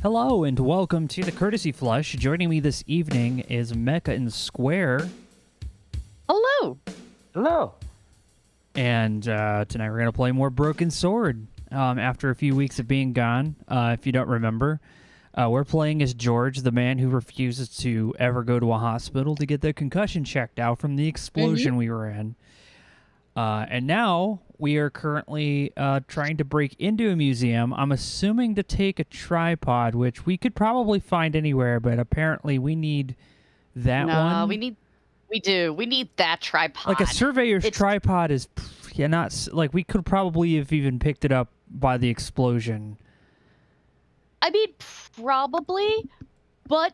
Hello and welcome to the Courtesy Flush. Joining me this evening is Mecha and Square. Hello. Hello. And tonight we're going to play more Broken Sword. After a few weeks of being gone, if you don't remember, we're playing as George, the man who refuses to ever go to a hospital to get the concussion checked out from the explosion we were in. And now we are currently trying to break into a museum. I'm assuming to take a tripod, which we could probably find anywhere, but apparently we need that one. We do. We need that tripod. Like a surveyor's tripod is, not like we could probably have even picked it up by the explosion. I mean, probably, but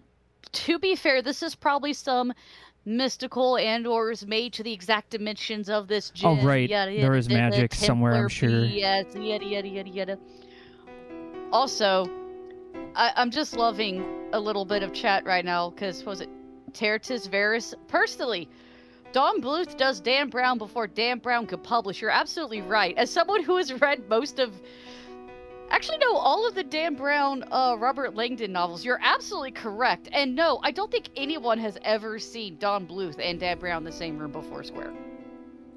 to be fair, this is probably some mystical and/or is made to the exact dimensions of this gym. Oh, right. There is magic somewhere, I'm sure. Yes, yada. Also, I'm just loving a little bit of chat right now because, was it Tertis Varus? Personally, Don Bluth does Dan Brown before Dan Brown could publish. You're absolutely right. As someone who has read all of the Dan Brown, Robert Langdon novels, you're absolutely correct. And no, I don't think anyone has ever seen Don Bluth and Dan Brown in the same room before Square.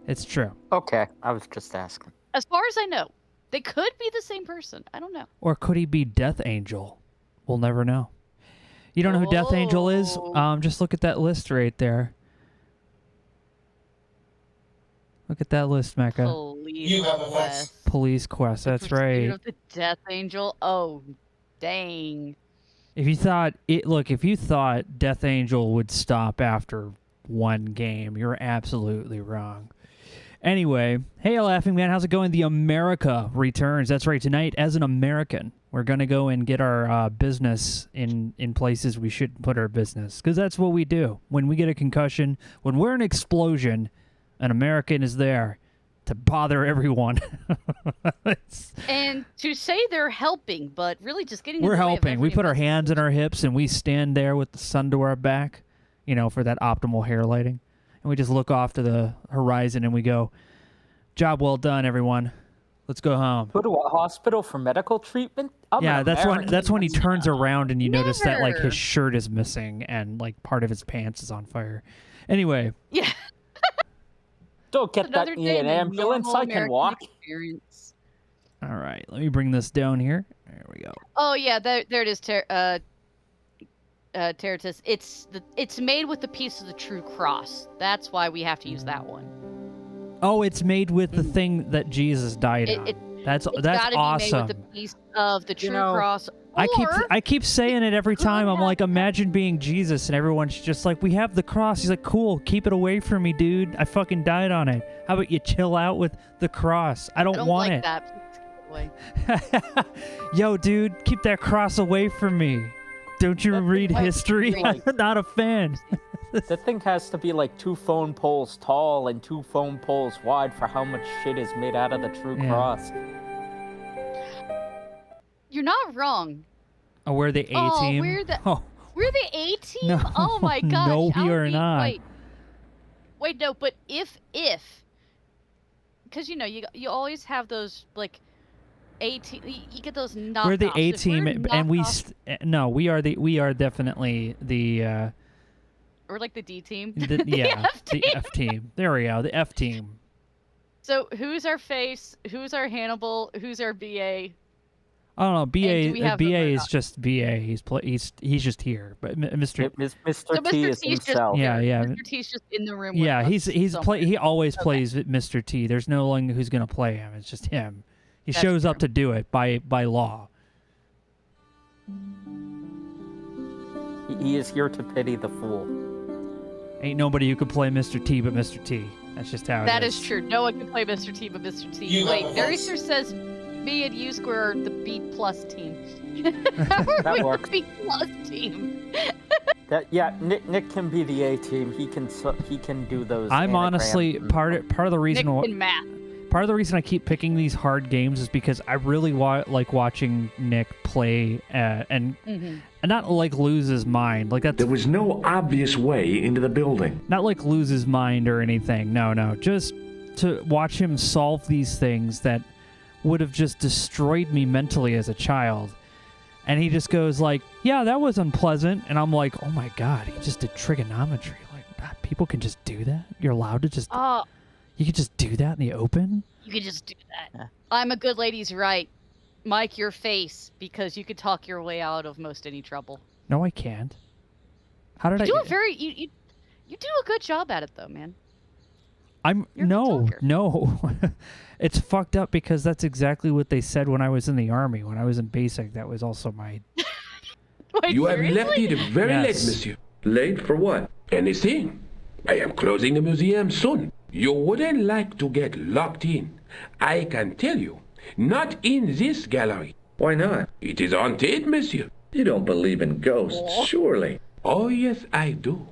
It's true. Okay, I was just asking. As far as I know, they could be the same person. I don't know. Or could he be Death Angel? We'll never know. You don't know who Death Angel is? Just look at that list right there. Look at that list, Mecha. Police Quest, that's right. Of the Death Angel. Oh, dang. If you thought Death Angel would stop after one game, you're absolutely wrong. Anyway, hey, Laughing Man, how's it going? The America returns. That's right. Tonight, as an American, we're gonna go and get our business in places we shouldn't put our business, because that's what we do when we get a concussion. When we're in an explosion, an American is there to bother everyone. And to say they're helping, but really just getting. We're helping. We put our hands in our hips and we stand there with the sun to our back, for that optimal hair lighting. And we just look off to the horizon and we go, "Job well done, everyone. Let's go home." Go to a hospital for medical treatment? That's when he turns around and you notice that like his shirt is missing and like part of his pants is on fire. Anyway. Yeah. Don't get that in an ambulance. I can walk. Experience. All right, let me bring this down here. There we go. Oh yeah, there it is. Tertius. It's made with the piece of the true cross. That's why we have to use that one. Oh, it's made with the thing that Jesus died on. That's awesome. Be made with the piece of the true cross. I keep saying it every time. I'm like, imagine being Jesus, and everyone's just like, we have the cross. He's like, cool, keep it away from me, dude. I fucking died on it. How about you chill out with the cross? I don't want like it. That. Please keep it away. Yo, dude, keep that cross away from me. Don't you read history? I'm not a fan. The thing has to be like 2 phone poles tall and 2 phone poles wide for how much shit is made out of the true cross. You're not wrong. Oh, we're the A-team? We're the A-team? No, oh my gosh. No, we are not. Wait, no, but if, because you always have those like A-team, you get those knockoffs. We're the A-team, and we are definitely the. Or like the D-team. The F-team. There we go, the F-team. So who's our face? Who's our Hannibal? Who's our BA? I don't know. BA is just BA. He's just here, but Mr. T is himself. Yeah. Mr. T's just in the room. Yeah, with us he always plays Mr. T. There's no one who's gonna play him. It's just him. He shows up to do it by law. He is here to pity the fool. Ain't nobody who can play Mr. T but Mr. T. That's just how it is. That is true. No one can play Mr. T but Mr. T. Wait, Naresar says me and you Square are the B+ team. That works. B+ team. Nick can be the A team. He can do those. I'm honestly part of the reason Nick can math. Part of the reason I keep picking these hard games is because I really like watching Nick play and not like lose his mind. Like that's. There was no obvious way into the building. Not like lose his mind or anything. No. Just to watch him solve these things that would have just destroyed me mentally as a child. And he just goes like, yeah, that was unpleasant. And I'm like, oh my God, he just did trigonometry. Like, God, people can just do that? You're allowed to just, you could just do that in the open? You could just do that. I'm a good lady's right. Mike, your face, because you could talk your way out of most any trouble. No, I can't. How did You I? do a very, you do a good job at it though, man. You're a good No. talker. It's fucked up because that's exactly what they said when I was in the Army. When I was in basic, that was also my... Wait, You have seriously? left it very Yes. late, monsieur. Late for what? Anything? I am closing the museum soon. You wouldn't like to get locked in. I can tell you. Not in this gallery. Why not? It is haunted, monsieur. You don't believe in ghosts, surely. Oh, yes, I do.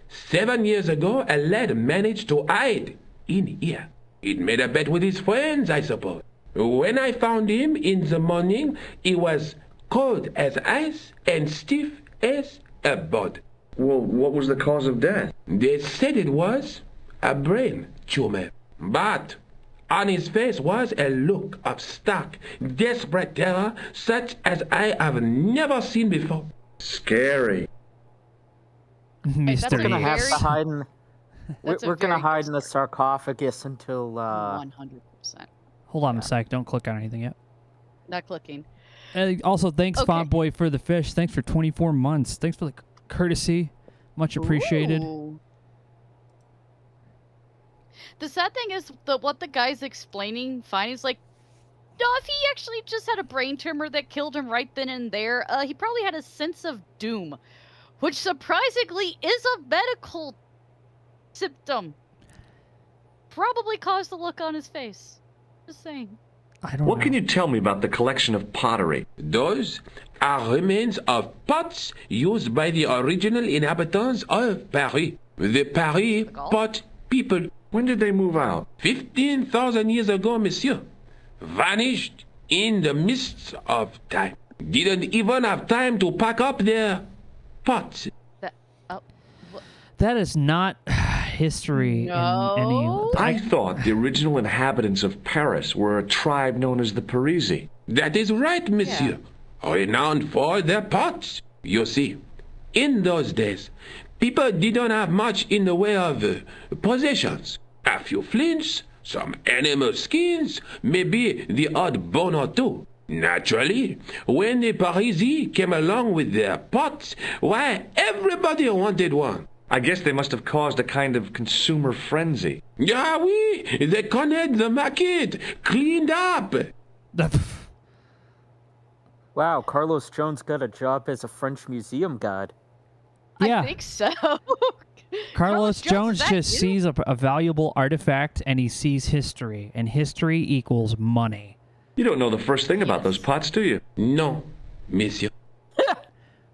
7 years ago, a lad managed to hide in here. He'd made a bet with his friends, I suppose. When I found him in the morning, he was cold as ice and stiff as a board. Well, what was the cause of death? They said it was a brain tumor. But on his face was a look of stark, desperate terror such as I have never seen before. Scary. that's Mr. We're gonna have Very- to hide in. That's a We're gonna very hide good in the story. sarcophagus until. 100%. Hold on a sec. Don't click on anything yet. Not clicking. Also, thanks, Okay. Font Boy, for the fish. Thanks for 24 months. Thanks for the courtesy. Much appreciated. Ooh. The sad thing is that what the guy's explaining, fine, is like, no, if he actually just had a brain tumor that killed him right then and there, he probably had a sense of doom, which surprisingly is a medical symptom. Probably caused the look on his face. Just saying. I don't What know. can you tell me about the collection of pottery? Those are remains of pots used by the original inhabitants of Paris. The Paris Gaul? pot people. When did they move out? 15,000 years ago, monsieur. Vanished in the mists of time. Didn't even have time to pack up their pots. That, That is not history No. in any... I thought the original inhabitants of Paris were a tribe known as the Parisi. That is right, monsieur. Renowned for their pots. You see, in those days, people didn't have much in the way of possessions. A few flints, some animal skins, maybe the odd bone or two. Naturally, when the Parisi came along with their pots, why, everybody wanted one. I guess they must have caused a kind of consumer frenzy. Ah oui, they connected the market, cleaned up. Wow, Carlos Jones got a job as a French museum guide. Yeah. I think so. Carlos Jones is that just you? sees a valuable artifact and he sees history, and history equals money. You don't know the first thing about those pots, do you? No, monsieur.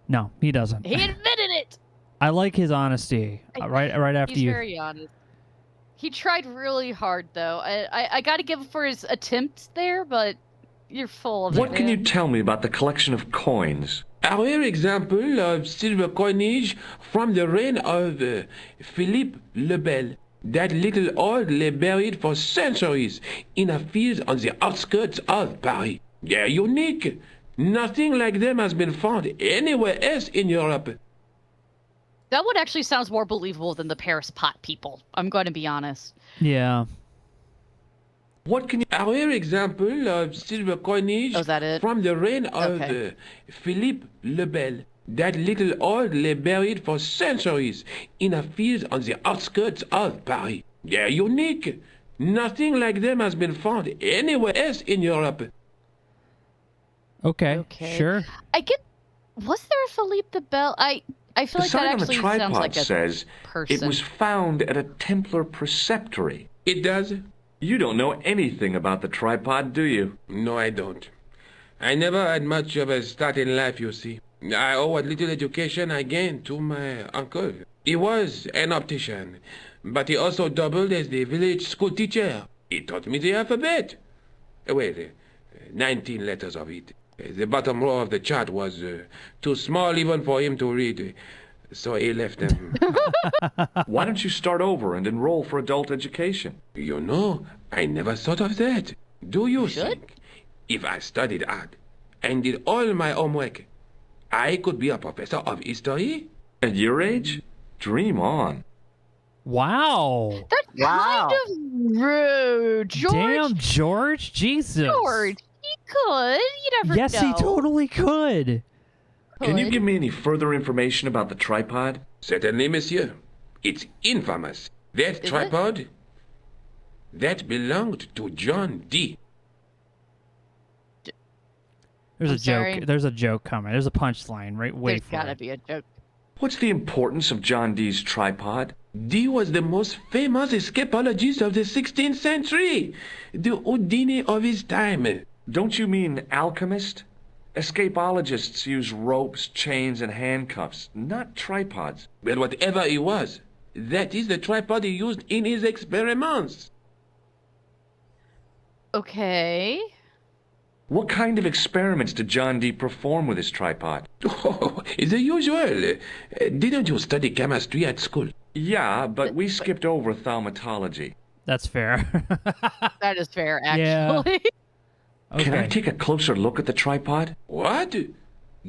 No, he doesn't. He admitted it. I like his honesty. Right after He's you. very honest. He tried really hard, though. I got to give him for his attempts there, but you're full of it. What can you man. tell me about the collection of coins? A rare example of silver coinage from the reign of Philippe le Bel. That little old lay buried for centuries in a field on the outskirts of Paris. They're unique. Nothing like them has been found anywhere else in Europe. That one actually sounds more believable than the Paris pot people. I'm going to be honest. Yeah. What can you... A rare example of silver coinage Oh, is that it? from the reign of Okay. Philippe le Bel. That little old lay buried for centuries in a field on the outskirts of Paris. They're unique. Nothing like them has been found anywhere else in Europe. Okay. Okay. Sure. I get. Was there a Philippe the Bell? I feel The like that sign on the actually tripod sounds like a says person. it was found at a Templar preceptory. It does? You don't know anything about the tripod, do you? No, I don't. I never had much of a start in life, you see. I owe what little education I gained to my uncle. He was an optician, but he also doubled as the village school teacher. He taught me the alphabet. Well, 19 letters of it. The bottom row of the chart was too small even for him to read, so he left them. Why don't you start over and enroll for adult education? You know, I never thought of that. Do you should? think if I studied hard and did all my homework. I could be a professor of history. At your age? Dream on. Wow. That's Wow. kind of rude, George. Damn, George. Jesus. George, he could. You never Yes, know. he totally could. Can you Could. give me any further information about the tripod? Certainly, monsieur. It's infamous. That Is it? tripod, that belonged to John D. There's I'm a joke. sorry. There's a joke coming. There's a punchline. Right? Wait There's for gotta it. be a joke. What's the importance of John Dee's tripod? D was the most famous escapologist of the 16th century. The Houdini of his time. Don't you mean alchemist? Escapologists use ropes, chains, and handcuffs, not tripods. Well, whatever he was, that is the tripod he used in his experiments. Okay. What kind of experiments did John Dee perform with his tripod? Oh, the usual. Didn't you study chemistry at school? Yeah, but we skipped over thaumatology. That's fair. That is fair, Yeah. actually. Can I Okay. take a closer look at the tripod? What?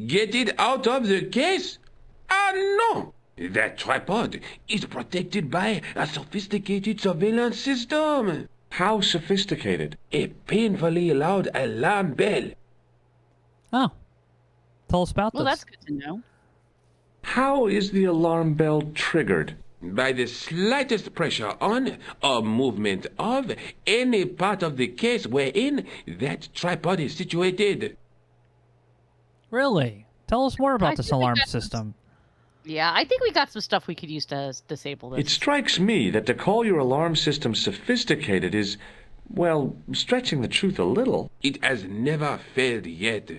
Get it out of the case? Ah, no! That tripod is protected by a sophisticated surveillance system. How sophisticated? A painfully loud alarm bell. Oh. Tell us about Well, this. that's good to know. How is the alarm bell triggered? By the slightest pressure on or movement of any part of the case wherein that tripod is situated. Really? Tell us more about I this think alarm that's- system. Yeah, I think we got some stuff we could use to disable this. It strikes me that to call your alarm system sophisticated is, well, stretching the truth a little. It has never failed yet.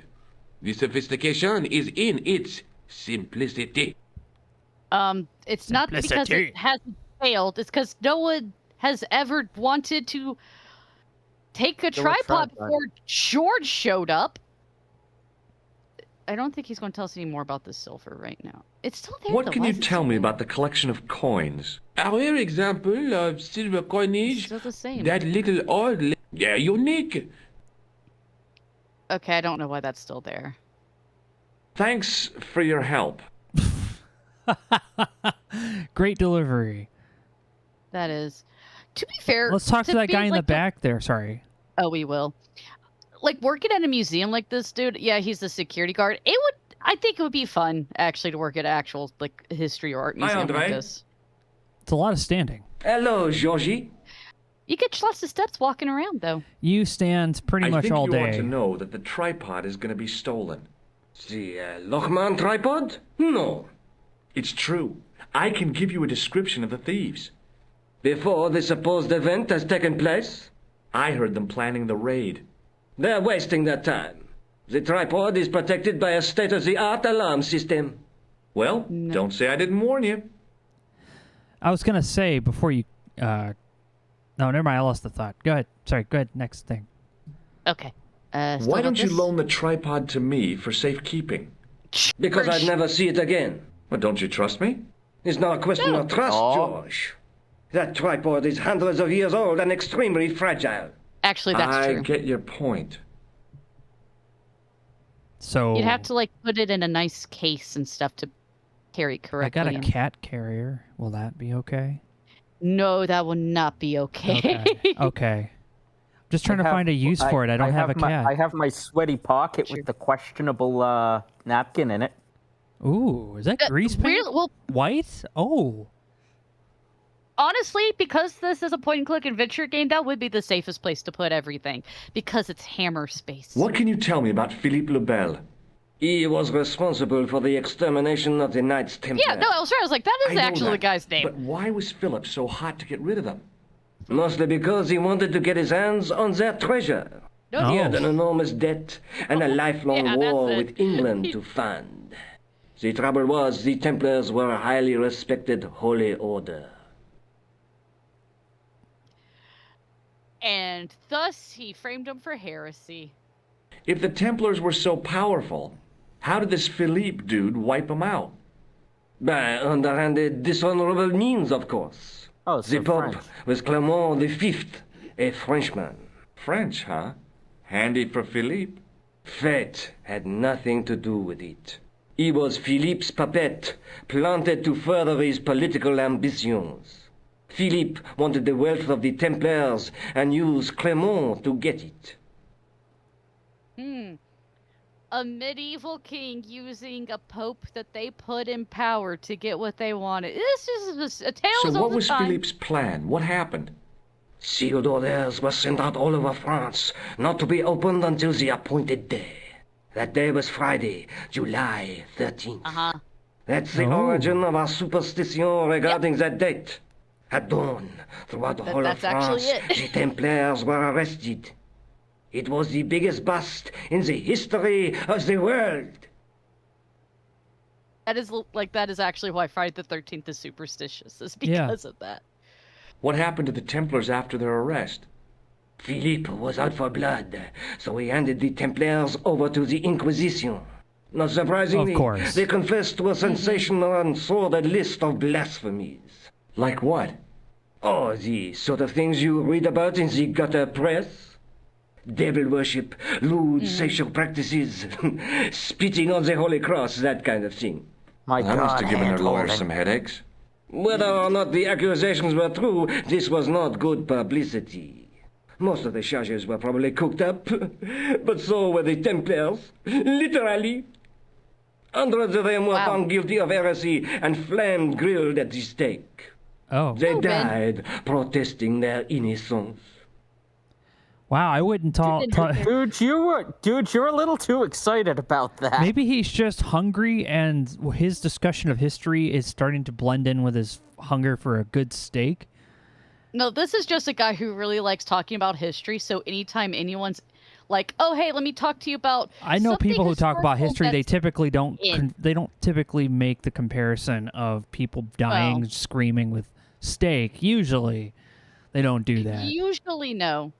The sophistication is in its simplicity. It's not because Simplicity. it hasn't failed. It's because no one has ever wanted to take a Do a tripod tripod. before George showed up. I don't think he's going to tell us any more about this silver right now. It's still there. What though. can Why you is it tell still me there? about the collection of coins? A rare example of silver It's coinage. still the same. That little old, yeah, unique. Okay, I don't know why that's still there. Thanks for your help. Great delivery. That is. To be fair, Let's talk to that be guy in the like back there. Sorry. Oh, we will. Like working at a museum like this, dude. Yeah, he's the security guard. It would. I think it would be fun actually to work at an actual like history or art Hi, museum like Andre. this. It's a lot of standing. Hello, Georgie. You get lots of steps walking around though. You stand pretty I much think all you ought day. to know that the tripod is going to be stolen. The Lochman tripod? No. It's true. I can give you a description of the thieves. Before the supposed event has taken place, I heard them planning the raid. they're wasting their time. The tripod is protected by a state-of-the-art alarm system. Well, don't say I didn't warn you. I was gonna say before you. No, never mind. I lost the thought. Go ahead. Sorry. Go ahead. Next thing. Okay. Still Why got don't you this? loan the tripod to me for safekeeping? Because I'd never see it again. Well, don't you trust me? It's not a question of trust, Oh. George. That tripod is hundreds of years old and extremely fragile. Actually, that's I true. get your point. So You'd have to like put it in a nice case and stuff to carry I correctly. got a and- cat carrier. Will that be okay? No, that will not be okay. Okay. Okay. Just trying to find a use for it. I don't have a cat. I have my sweaty pocket Sure. with the questionable napkin in it. Ooh, is that grease paint? Really? Well, White? Oh. honestly, because this is a point-and-click adventure game, that would be the safest place to put everything because it's hammer space. What can you tell me about Philippe le Bel? He was responsible for the extermination of the Knights Templar. Yeah, no, I was right. I was like, that I is know actually the that, guy's name. But why was Philip so hot to get rid of them? Mostly because he wanted to get his hands on their treasure. No, He Oh. had an enormous debt and a lifelong Yeah, that's war it. with England to fund. The trouble was, the Templars were a highly respected holy order. And thus he framed him for heresy. If the Templars were so powerful, how did this Philippe dude wipe them out? By underhanded, dishonorable means, of course. Oh, The so Pope French. was Clement V, a Frenchman. French, huh? Handy for Philippe. Fate had nothing to do with it. He was Philippe's puppet, planted to further his political ambitions. Philippe wanted the wealth of the Templars and used Clermont to get it. A medieval king using a pope that they put in power to get what they wanted. This is a tale So of what all the was time. Philippe's plan? What happened? Sealed orders were sent out all over France, not to be opened until the appointed day. That day was Friday, July 13th. That's the origin of our superstition regarding that date. At dawn, throughout the whole of That's actually France, it. the Templars were arrested. It was the biggest bust in the history of the world. That is actually why Friday the 13th is superstitious. Is because of that. What happened to the Templars after their arrest? Philippe was out for blood, so he handed the Templars over to the Inquisition. Not surprisingly, Of course. they confessed to a sensational and sordid list of blasphemies. Like what? Oh, the sort of things you read about in the gutter press. Devil worship, lewd sexual practices, spitting on the Holy Cross, that kind of thing. My That God, must have given their lawyers hand-holding. some headaches. Whether or not the accusations were true, this was not good publicity. Most of the charges were probably cooked up, but so were the Templars, literally. Hundreds of them were Wow. found guilty of heresy and flamed grilled at the stake. Oh, They Oh, man. died protesting their innocence. wow! I wouldn't talk. Dude, you're a little too excited about that. Maybe he's just hungry, and his discussion of history is starting to blend in with his hunger for a good steak. No, this is just a guy who really likes talking about history. So anytime anyone's like, "Oh, hey, let me talk to you about," I know something people who talk about historical history. They that's typically don't. in. They don't typically make the comparison of people dying, Well. screaming with steak. Usually, they don't do that. Usually no,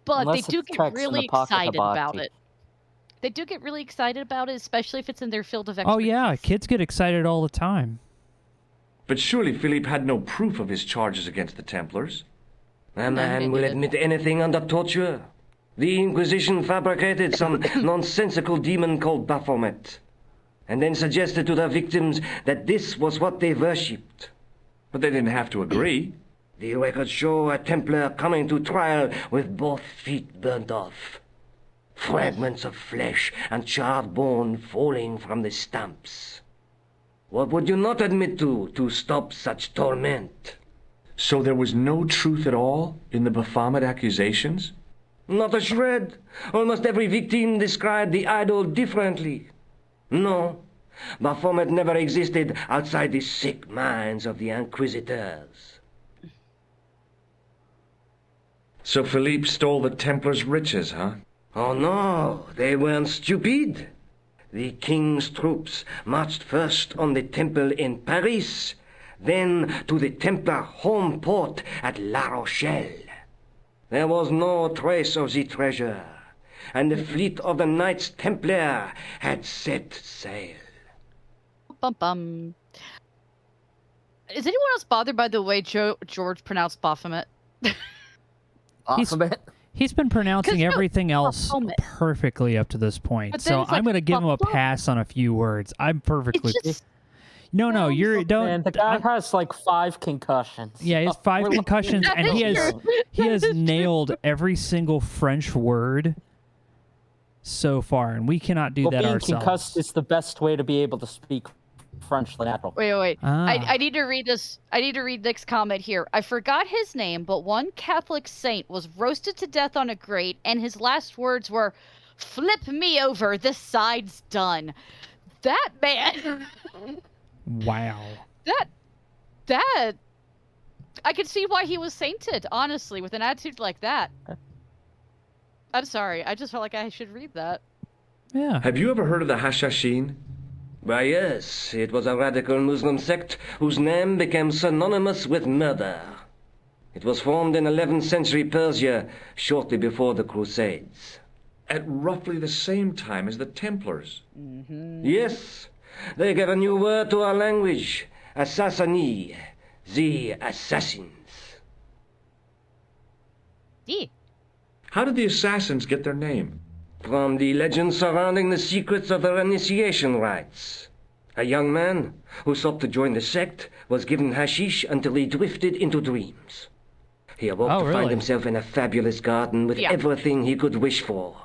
but Unless they do it's get text in really the pocket excited hibachi. about it. They do get really excited about it, especially if it's in their field of Oh expertise. yeah, kids get excited all the time. But surely Philippe had no proof of his charges against the Templars. A man will admit anything under torture. The Inquisition fabricated some nonsensical demon called Baphomet, and then suggested to their victims that this was what they worshipped. But they didn't have to agree. The records show a Templar coming to trial with both feet burnt off. Fragments of flesh and charred bone falling from the stumps. What would you not admit to stop such torment? So there was no truth at all in the Baphomet accusations? Not a shred. Almost every victim described the idol differently. No, Baphomet never existed outside the sick minds of the inquisitors. So Philippe stole the Templars' riches, huh? Oh no, they weren't stupid. The king's troops marched first on the temple in Paris, then to the Templar home port at La Rochelle. There was no trace of the treasure, and the fleet of the Knights Templar had set sail. Bum bum. Is anyone else bothered by the way George pronounced Baphomet? Alphabet. He's been pronouncing 'Cause no, everything else Baphomet. perfectly up to this point, But then so it's I'm like going to give him a Baphomet. pass on a few words. I'm perfectly. It's just No, No, you're don't. Man, the guy has like 5 concussions. Yeah, he has 5 What do you concussions, mean? and he That is has true. he has nailed every single French word so far, and we cannot do Well, that being ourselves. concussed is the best way to be able to speak French natural. wait. Ah. I need to read this. I need to read Nick's comment here. I forgot his name, but one Catholic saint was roasted to death on a grate, and his last words were, "Flip me over. This side's done." That man. Wow. that. I could see why he was sainted. Honestly, with an attitude like that. I'm sorry. I just felt like I should read that. Yeah. Have you ever heard of the Hashashin? Why, yes, it was a radical Muslim sect whose name became synonymous with murder. It was formed in 11th century Persia, shortly before the Crusades. At roughly the same time as the Templars. Yes, they gave a new word to our language, Assassini, the assassins. Yeah. How did the assassins get their name? From the legends surrounding the secrets of their initiation rites. A young man who sought to join the sect was given hashish until he drifted into dreams. He awoke to really? find himself in a fabulous garden with Yeah. everything he could wish for.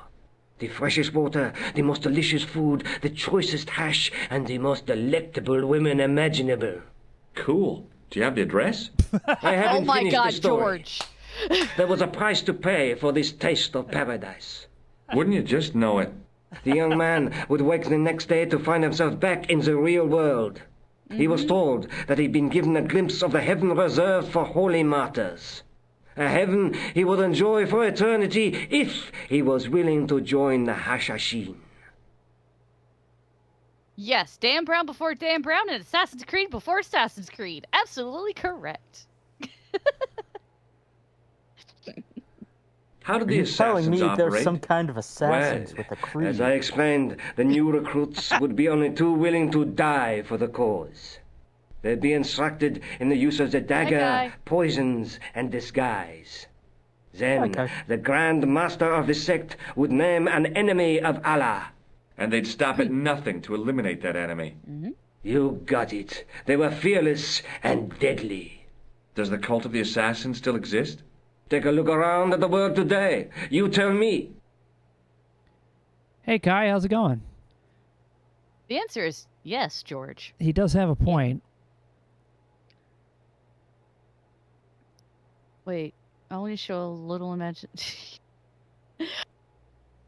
The freshest water, the most delicious food, the choicest hash, and the most delectable women imaginable. Cool. Do you have the address? I Oh haven't my finished God, the story. George. There was a price to pay for this taste of paradise. Wouldn't you just know it? The young man would wake the next day to find himself back in the real world. He was told that he'd been given a glimpse of the heaven reserved for holy martyrs. A heaven he would enjoy for eternity if he was willing to join the Hashashin. Yes, Dan Brown before Dan Brown and Assassin's Creed before Assassin's Creed. Absolutely correct. How did the You're telling assassins me operate? there's some kind of assassins Well, with a creed. As I explained, the new recruits would be only too willing to die for the cause. They'd be instructed in the use of the dagger, guy. poisons, and disguise. Then, Okay. the Grand Master of the sect would name an enemy of Allah. And they'd stop at nothing to eliminate that enemy. You got it. They were fearless and deadly. Does the cult of the assassins still exist? Take a look around at the world today. You tell me. Hey, Kai, how's it going? The answer is yes, George. He does have a point. Wait, I only show a little imagine.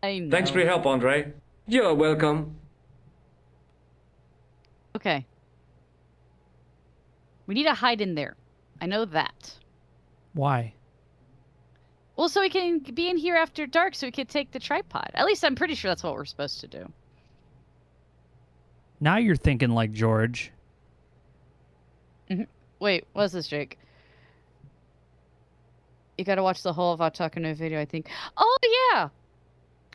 I know. Thanks for your help, Andre. You're welcome. Okay. We need to hide in there. I know that. Why? Well, so we can be in here after dark so we can take the tripod. At least I'm pretty sure that's what we're supposed to do. Now you're thinking like George. Wait, what's this, Jake? You gotta watch the whole of Otakano video, I think. Oh, yeah!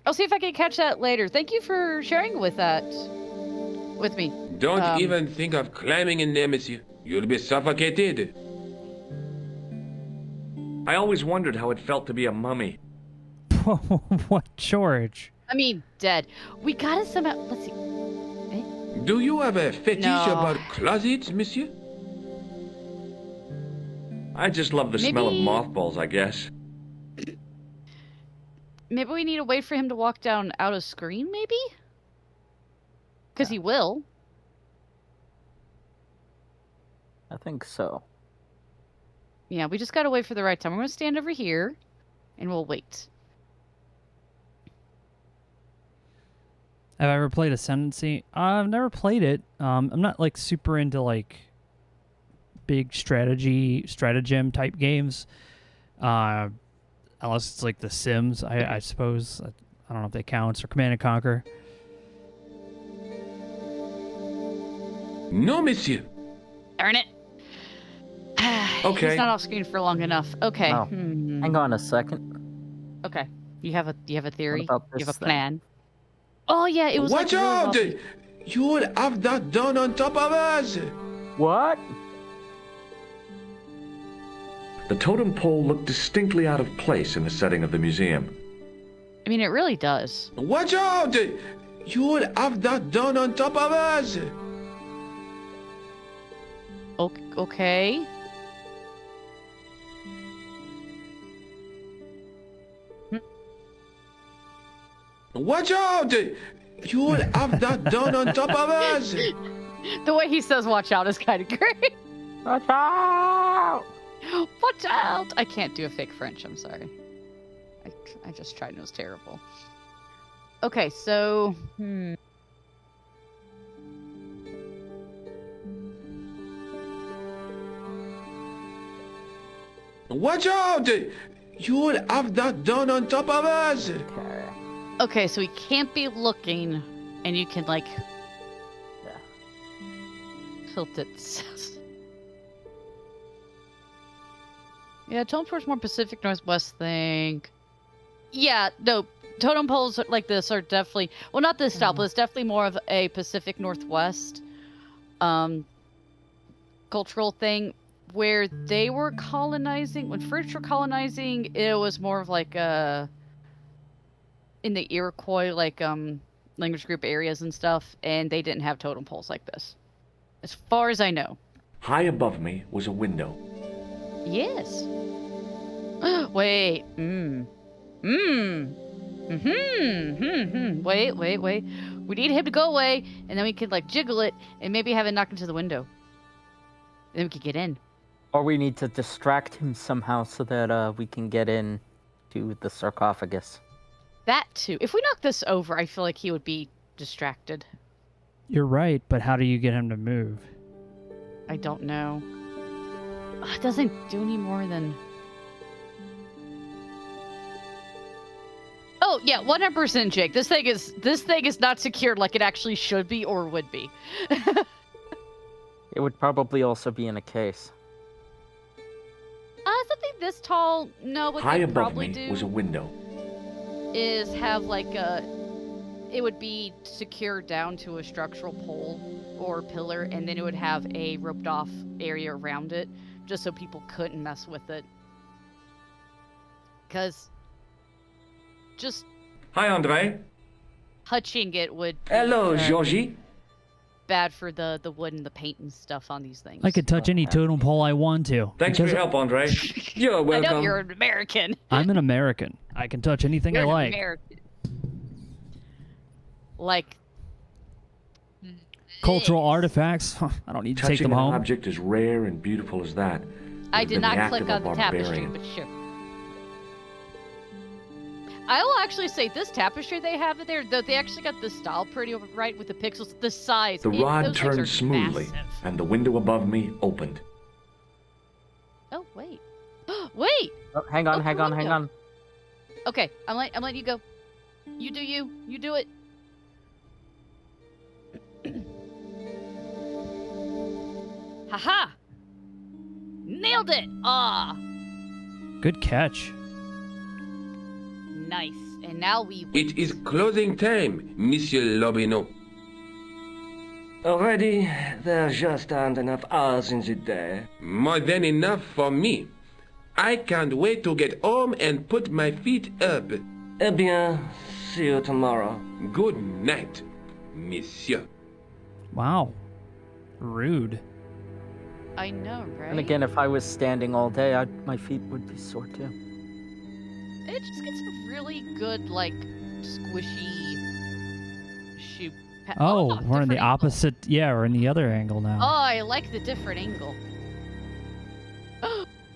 I'll see if I can catch that later. Thank you for sharing with me. Don't even think of climbing in there, monsieur. You'll be suffocated. I always wondered how it felt to be a mummy. What, George? I mean, dead. We gotta somehow... Let's see. Do you have a fetish No. about closets, monsieur? I just love the smell of Maybe- mothballs, I guess. Maybe we need to wait for him to walk down out of screen, maybe? Because he will. I think so. Yeah, we just gotta wait for the right time. We're gonna stand over here, and we'll wait. Have I ever played Ascendancy? I've never played it. I'm not like super into like big stratagem type games. Unless it's like The Sims, I suppose. I don't know if that counts, or Command and Conquer. No, monsieur. Darn it. Okay. He's not off screen for long enough. Okay. Oh. Hang on a second. Okay. You have a theory? What about You have this a thing? plan? Oh yeah, it was Watch like really out! wealthy. You will have that done on top of us. What? The totem pole looked distinctly out of place in the setting of the museum. I mean, it really does. Watch out! You will have that done on top of us. Okay. Watch out! You will have that done on top of us. The way he says "watch out" is kind of great. Watch out! Watch out! I can't do a fake French. I'm sorry. I just tried and it was terrible. Okay, so Watch out! You will have that done on top of us. Okay. okay, so we can't be looking, and you can like tilt it. Yeah, totem pole's more Pacific Northwest thing. Yeah, no, totem poles like this are definitely not this style, but it's definitely more of a Pacific Northwest cultural thing. Where they were colonizing, when French were colonizing, it was more of like a in the Iroquois language group areas and stuff, and they didn't have totem poles like this, as far as I know. High above me was a window. Yes. Wait. Wait. We need him to go away, and then we could jiggle it and maybe have it knocked into the window. Then we could get in. Or we need to distract him somehow so that we can get in to the sarcophagus. That too. If we knock this over, I feel like he would be distracted. You're right, but how do you get him to move? I don't know. It doesn't do any more than... Oh yeah, 100% Jake. This thing is not secured like it actually should be or would be. It would probably also be in a case. Something this tall. No, what High they above probably me do was a window. is have it would be secured down to a structural pole or pillar, and then it would have a roped off area around it, just so people couldn't mess with it. Because just Hi, Andre. touching it would be, Hello, Georgie. bad for the wood and the paint and stuff on these things. I could touch any totem pole I want to. Thanks for because your help, Andre. You're I welcome. know you're an American. I'm an American. I can touch anything You're I an like. American. Cultural artifacts. I don't need to take Touching them an home. object as rare and beautiful as that. I would did have been not the act click of a on the tapestry, barbarian. but sure. I will actually say this tapestry they have in there, though they actually got the style pretty right with the pixels, the size. The rod those things are turned smoothly, massive. and the window above me opened. Oh wait, wait. Oh, hang on. Open window. Okay, I'm letting you go. You do you. You do it. Haha! Nailed it! Ah, Good catch. nice. And now we. It is closing time, Monsieur Lobineau. Already, there just aren't enough hours in the day. More than enough for me. I can't wait to get home and put my feet up. Eh bien, see you tomorrow. Good night, Monsieur. Wow. Rude. I know, right? And again, if I was standing all day, my feet would be sore too. It just gets a really good, squishy shoe. Oh, we're in the different angle. opposite. Yeah, we're in the other angle now. Oh, I like the different angle.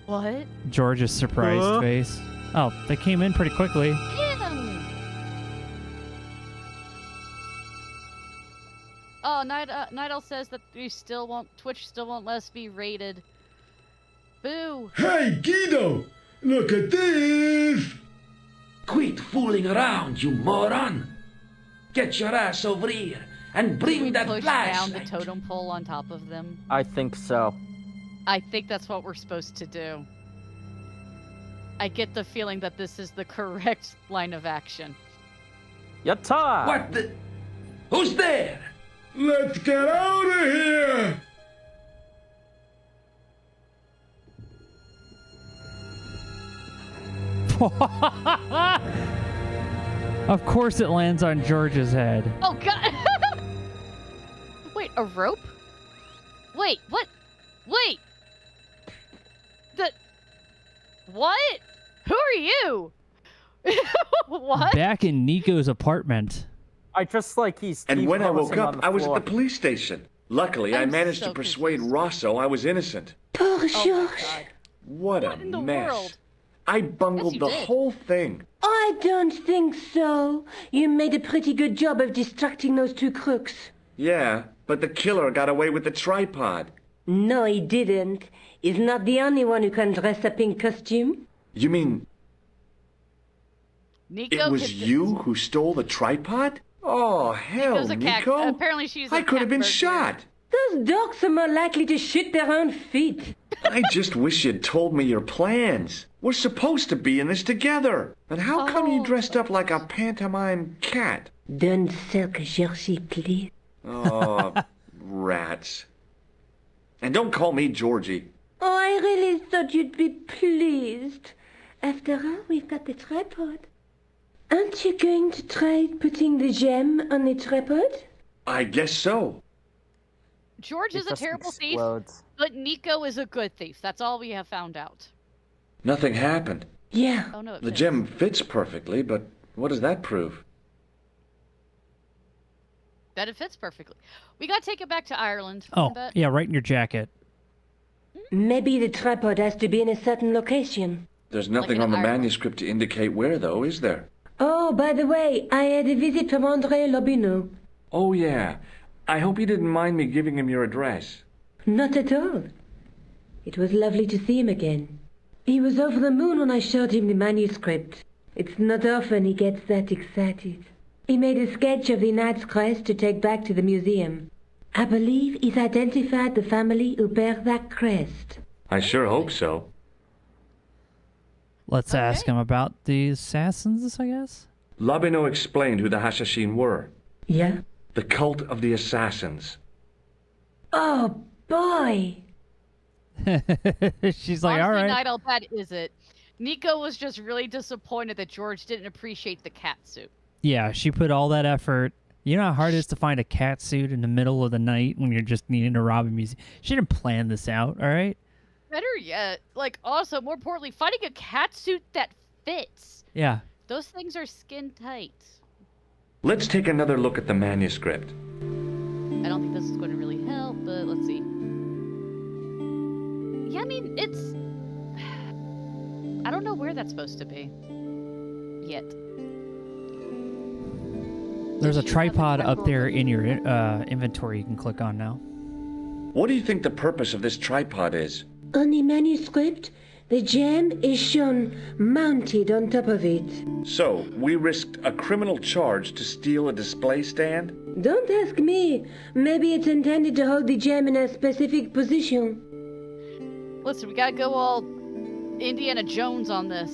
What? George's surprised face. Oh, they came in pretty quickly. Him! Oh, Night Owl says that Twitch still won't let us be rated. Boo! Hey, Guido! Look at this! Quit fooling around, you moron! Get your ass over here and bring We that push down the flashlight. totem pole on top of them. I think so. I think that's what we're supposed to do. I get the feeling that this is the correct line of action. Yatta! What the? Who's there? Let's get out of here! Of course it lands on George's head. Oh god! Wait, a rope? Wait, what? Wait! What? Who are you? What? Back in Nico's apartment. I just he's. And when I woke T-posing on up, the I was at floor. the police station. Luckily, I I'm managed so to persuade confused. Rosso I was innocent. Poor Oh my George. god. What What a in the mess. world? I bungled you the did. whole thing. I don't think so. You made a pretty good job of distracting those two crooks. Yeah, but the killer got away with the tripod. No, he didn't. He's not the only one who can dress up in costume. You mean Nico it was could- you who stole the tripod? Oh, hell, Nico's a cat. Nico. Apparently she's a I could have been cat burglar. shot. Those dogs are more likely to shoot their own feet. I just wish you'd told me your plans. We're supposed to be in this together. And how come you Oh. dressed up like a pantomime cat? Don't sulk, Georgie, please. Oh, rats. And don't call me Georgie. Oh, I really thought you'd be pleased. After all, we've got the tripod. Aren't you going to try putting the gem on the tripod? I guess so. George is a just terrible explodes. thief, but Nico is a good thief. That's all we have found out. Nothing happened. Yeah. Oh no, it The fits. gem fits perfectly, but what does that prove? That it fits perfectly. We gotta take it back to Ireland. Oh, but yeah, right in your jacket. Maybe the tripod has to be in a certain location. There's nothing in on the Ireland. manuscript to indicate where, though, is there? Oh, by the way, I had a visit from André Lobineau. Oh, yeah. I hope you didn't mind me giving him your address. Not at all. It was lovely to see him again. He was over the moon when I showed him the manuscript. It's not often he gets that excited. He made a sketch of the knight's crest to take back to the museum. I believe he's identified the family who bear that crest. I sure hope so. Let's ask him about the assassins, I guess. Lobineau explained who the Hashashin were. Yeah? The cult of the assassins. Oh, boy! She's like, honestly, all right. Night Owl, that is it. Nico was just really disappointed that George didn't appreciate the cat suit. Yeah, she put all that effort. You know how hard it is to find a cat suit in the middle of the night when you're just needing to rob a museum? She didn't plan this out, all right? Better yet, like, also, more importantly, finding a cat suit that fits. Yeah. Those things are skin tight. Let's take another look at the manuscript. I don't think this is going to really help, but let's see. Yeah, I mean, it's... I don't know where that's supposed to be. Yet. There's a Did you have tripod a up there tripod? in your inventory you can click on now. What do you think the purpose of this tripod is? On the manuscript, the gem is shown mounted on top of it. So, we risked a criminal charge to steal a display stand? Don't ask me. Maybe it's intended to hold the gem in a specific position. Listen, we gotta go all Indiana Jones on this.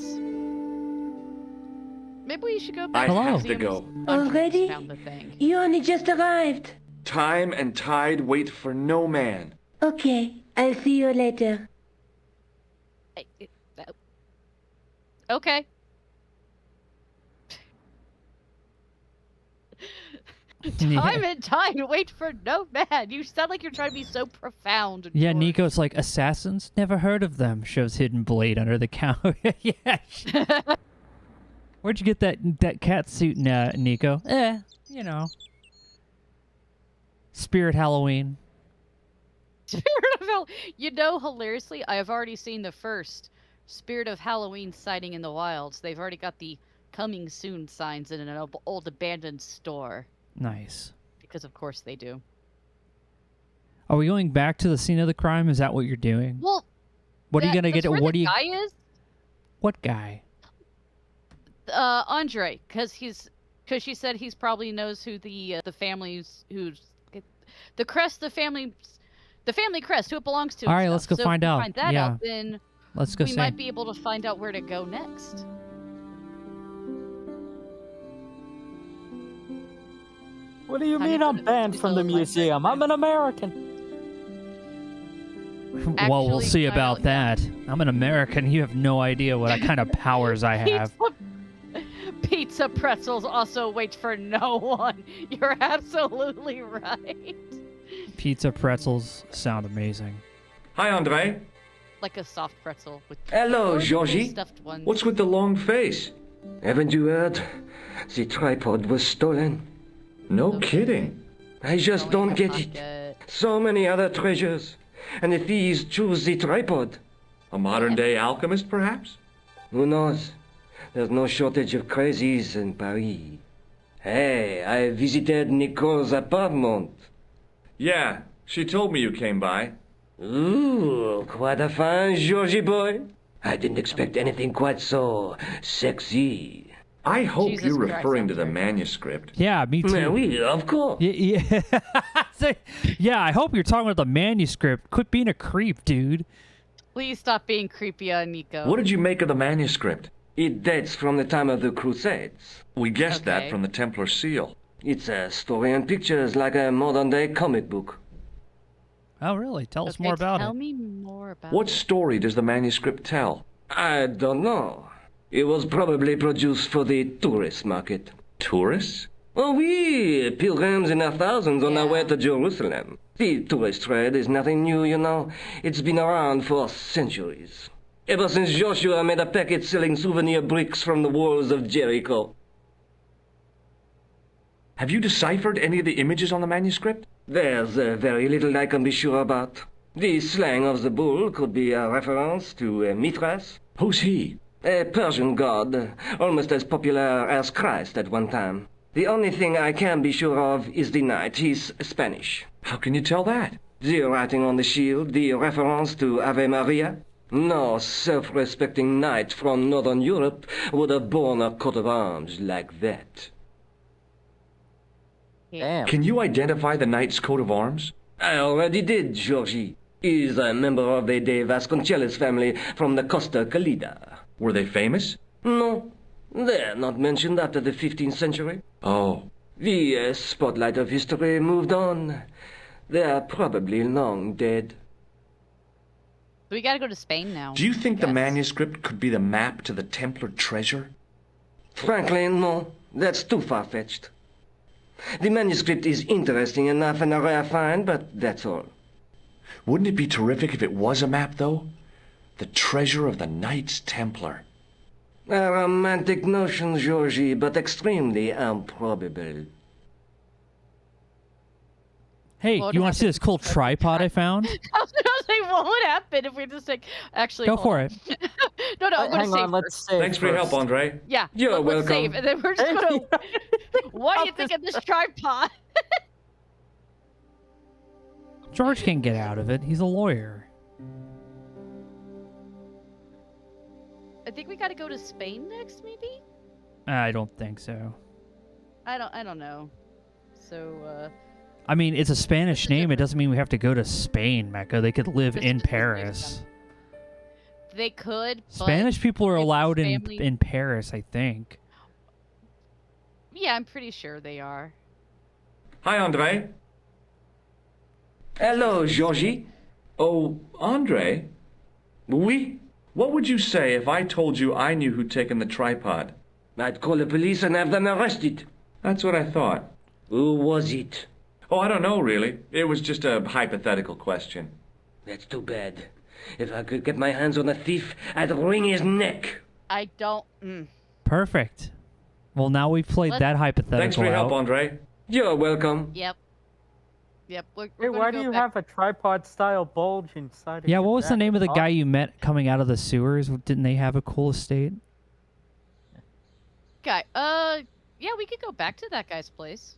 Maybe we should go back I to the have to museum go. and Already? found the thing. You only just arrived. Time and tide wait for no man. Okay, I'll see you later. Okay. Time and tide wait for no man. You sound like you're trying to be so profound. Yeah, George. Nico's like, assassins? Never heard of them. Shows hidden blade under the counter. Yeah. Where'd you get that cat suit, Nico? You know. Spirit Halloween. Spirit of Hell. You know, hilariously, I have already seen the first Spirit of Halloween sighting in the wilds. They've already got the coming soon signs in an old abandoned store. Nice. Because of course they do. Are we going back to the scene of the crime? Is that what you're doing? Well, What are you gonna that's get? where What the do you? guy is? What guy? Andre, because she said he's probably knows who the families who's the crest, the family crest, who it belongs to. All and right, let's stuff. go So find if we out. Find that Yeah. out, then Let's go we see. might be able to find out where to go next. What do you How do you mean put I'm it? banned It's from the a life museum? I'm an American. Well, we'll Actually, see I about don't- that. I'm an American. You have no idea what kind of powers I have. Pizza pretzels also wait for no one. You're absolutely right. Pizza pretzels sound amazing. Hi, Andre. Like a soft pretzel with Hello, or the Georgie. stuffed ones. What's with the long face? Haven't you heard? The tripod was stolen. No kidding. I just don't get it. it. So many other treasures, and the thieves choose the tripod. A modern-day alchemist, perhaps? Who knows? There's no shortage of crazies in Paris. Hey, I visited Nicole's apartment. Yeah, she told me you came by. Ooh, quite a fine Georgie boy. I didn't expect anything quite so sexy. I hope Jesus you're Christ, referring to the Andre. manuscript. Yeah, me too. Yeah, oui, of course. Yeah. Yeah, I hope you're talking about the manuscript. Quit being a creep, dude. Please stop being creepy on Nico. What did you make of the manuscript? It dates from the time of the Crusades. We guessed that Okay. from the Templar seal. It's a story and pictures like a modern-day comic book. Oh, really? Tell us Okay, more about tell it. me more about What it. story does the manuscript tell? I don't know. It was probably produced for the tourist market. Tourists? Oh, we pilgrims in their thousands on their Yeah. way to Jerusalem. The tourist trade is nothing new, you know. It's been around for centuries. Ever since Joshua made a packet selling souvenir bricks from the walls of Jericho. Have you deciphered any of the images on the manuscript? There's very little I can be sure about. The slang of the bull could be a reference to Mithras, Who's he? a Persian god, almost as popular as Christ at one time. The only thing I can be sure of is the knight. He's Spanish. How can you tell that? The writing on the shield, the reference to Ave Maria. No self-respecting knight from Northern Europe would have borne a coat of arms like that. Damn. Can you identify the knight's coat of arms? I already did, Georgie. He's a member of the De Vasconcelos family from the Costa Calida. Were they famous? No, they're not mentioned after the 15th century. Oh. The spotlight of history moved on. They're probably long dead. So we gotta go to Spain now. Do you think the Yes. manuscript could be the map to the Templar treasure? Frankly, no. That's too far-fetched. The manuscript is interesting enough and a rare find, but that's all. Wouldn't it be terrific if it was a map, though? The treasure of the Knights Templar. A romantic notion, Georgie, but extremely improbable. Hey, What you want to see happened? this cool tripod I found? I was like, what would happen if we just like actually Go hold for on. it. No, I'm gonna Hang save on, let's first. save Thanks for your help, first. Andre. Yeah, You're let's save, welcome. and then we're just gonna. What do you Help think us. of this tripod? George can't get out of it. He's a lawyer. I think we gotta go to Spain next, maybe. I don't think so. I don't know. So I mean, it's a Spanish That's a name. It different- doesn't mean we have to go to Spain, Mecha. They could live This in is just Paris. they could. But Spanish people are if allowed family- in Paris, I think. Yeah, I'm pretty sure they are. Hi, Andre. Hello, Georgie. Oh, Andre? Oui? What would you say if I told you I knew who'd taken the tripod? I'd call the police and have them arrested. That's what I thought. Who was it? Oh, I don't know, really. It was just a hypothetical question. That's too bad. If I could get my hands on a thief, I'd wring his neck. I don't. Perfect. Well, now we've played Let- that hypothetical Thanks for your help, out. Andre. You're welcome. Yep. We're Wait, gonna why go do you back- have a tripod-style bulge inside of Yeah, your what was the back? name of the Oh, guy you met coming out of the sewers? Didn't they have a cool estate? guy? Yeah, we could go back to that guy's place.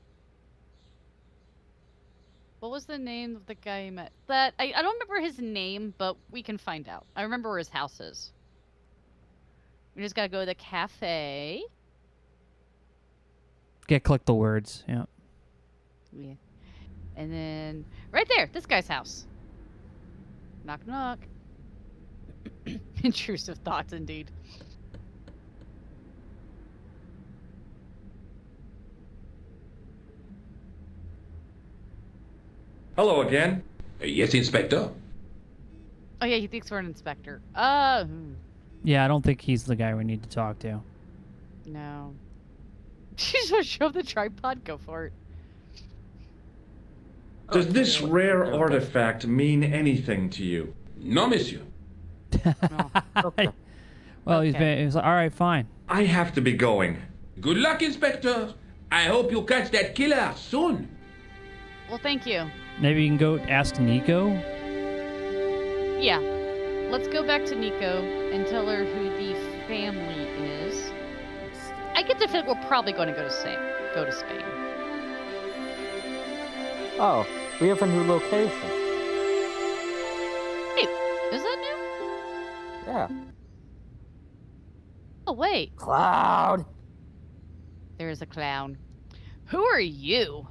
What was the name of the guy you met? That I don't remember his name, but we can find out. I remember where his house is. We just gotta go to the cafe. Click the words. Yeah. Yeah. And then right there, this guy's house. Knock knock. Intrusive thoughts indeed. Hello again. Yes, Inspector. Oh yeah, he thinks we're an inspector. Yeah, I don't think he's the guy we need to talk to. No. She's gonna show the tripod. Go for it. Does this rare artifact mean anything to you? No, monsieur. Okay. Well, Okay. he's like, all right, fine. I have to be going. Good luck, Inspector. I hope you catch that killer soon. Well, thank you. Maybe you can go ask Nico. Yeah. Let's go back to Nico and tell her who the family is. I get the feeling we're probably going to go to Spain. Oh, we have a new location. Wait, is that new? Yeah. Oh wait, Cloud. there is a clown. Who are you?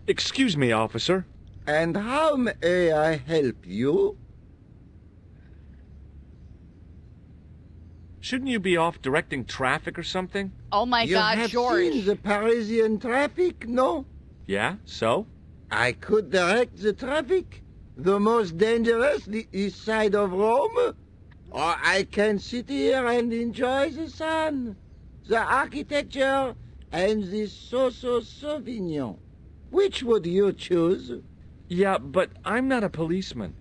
Excuse me, officer. And how may I help you? Shouldn't you be off directing traffic or something? Oh my You God, have George! seen the Parisian traffic, no? Yeah, so? I could direct the traffic. The most dangerous, the east side of Rome? Or I can sit here and enjoy the sun, the architecture, and the Sauvignon. Which would you choose? Yeah, but I'm not a policeman.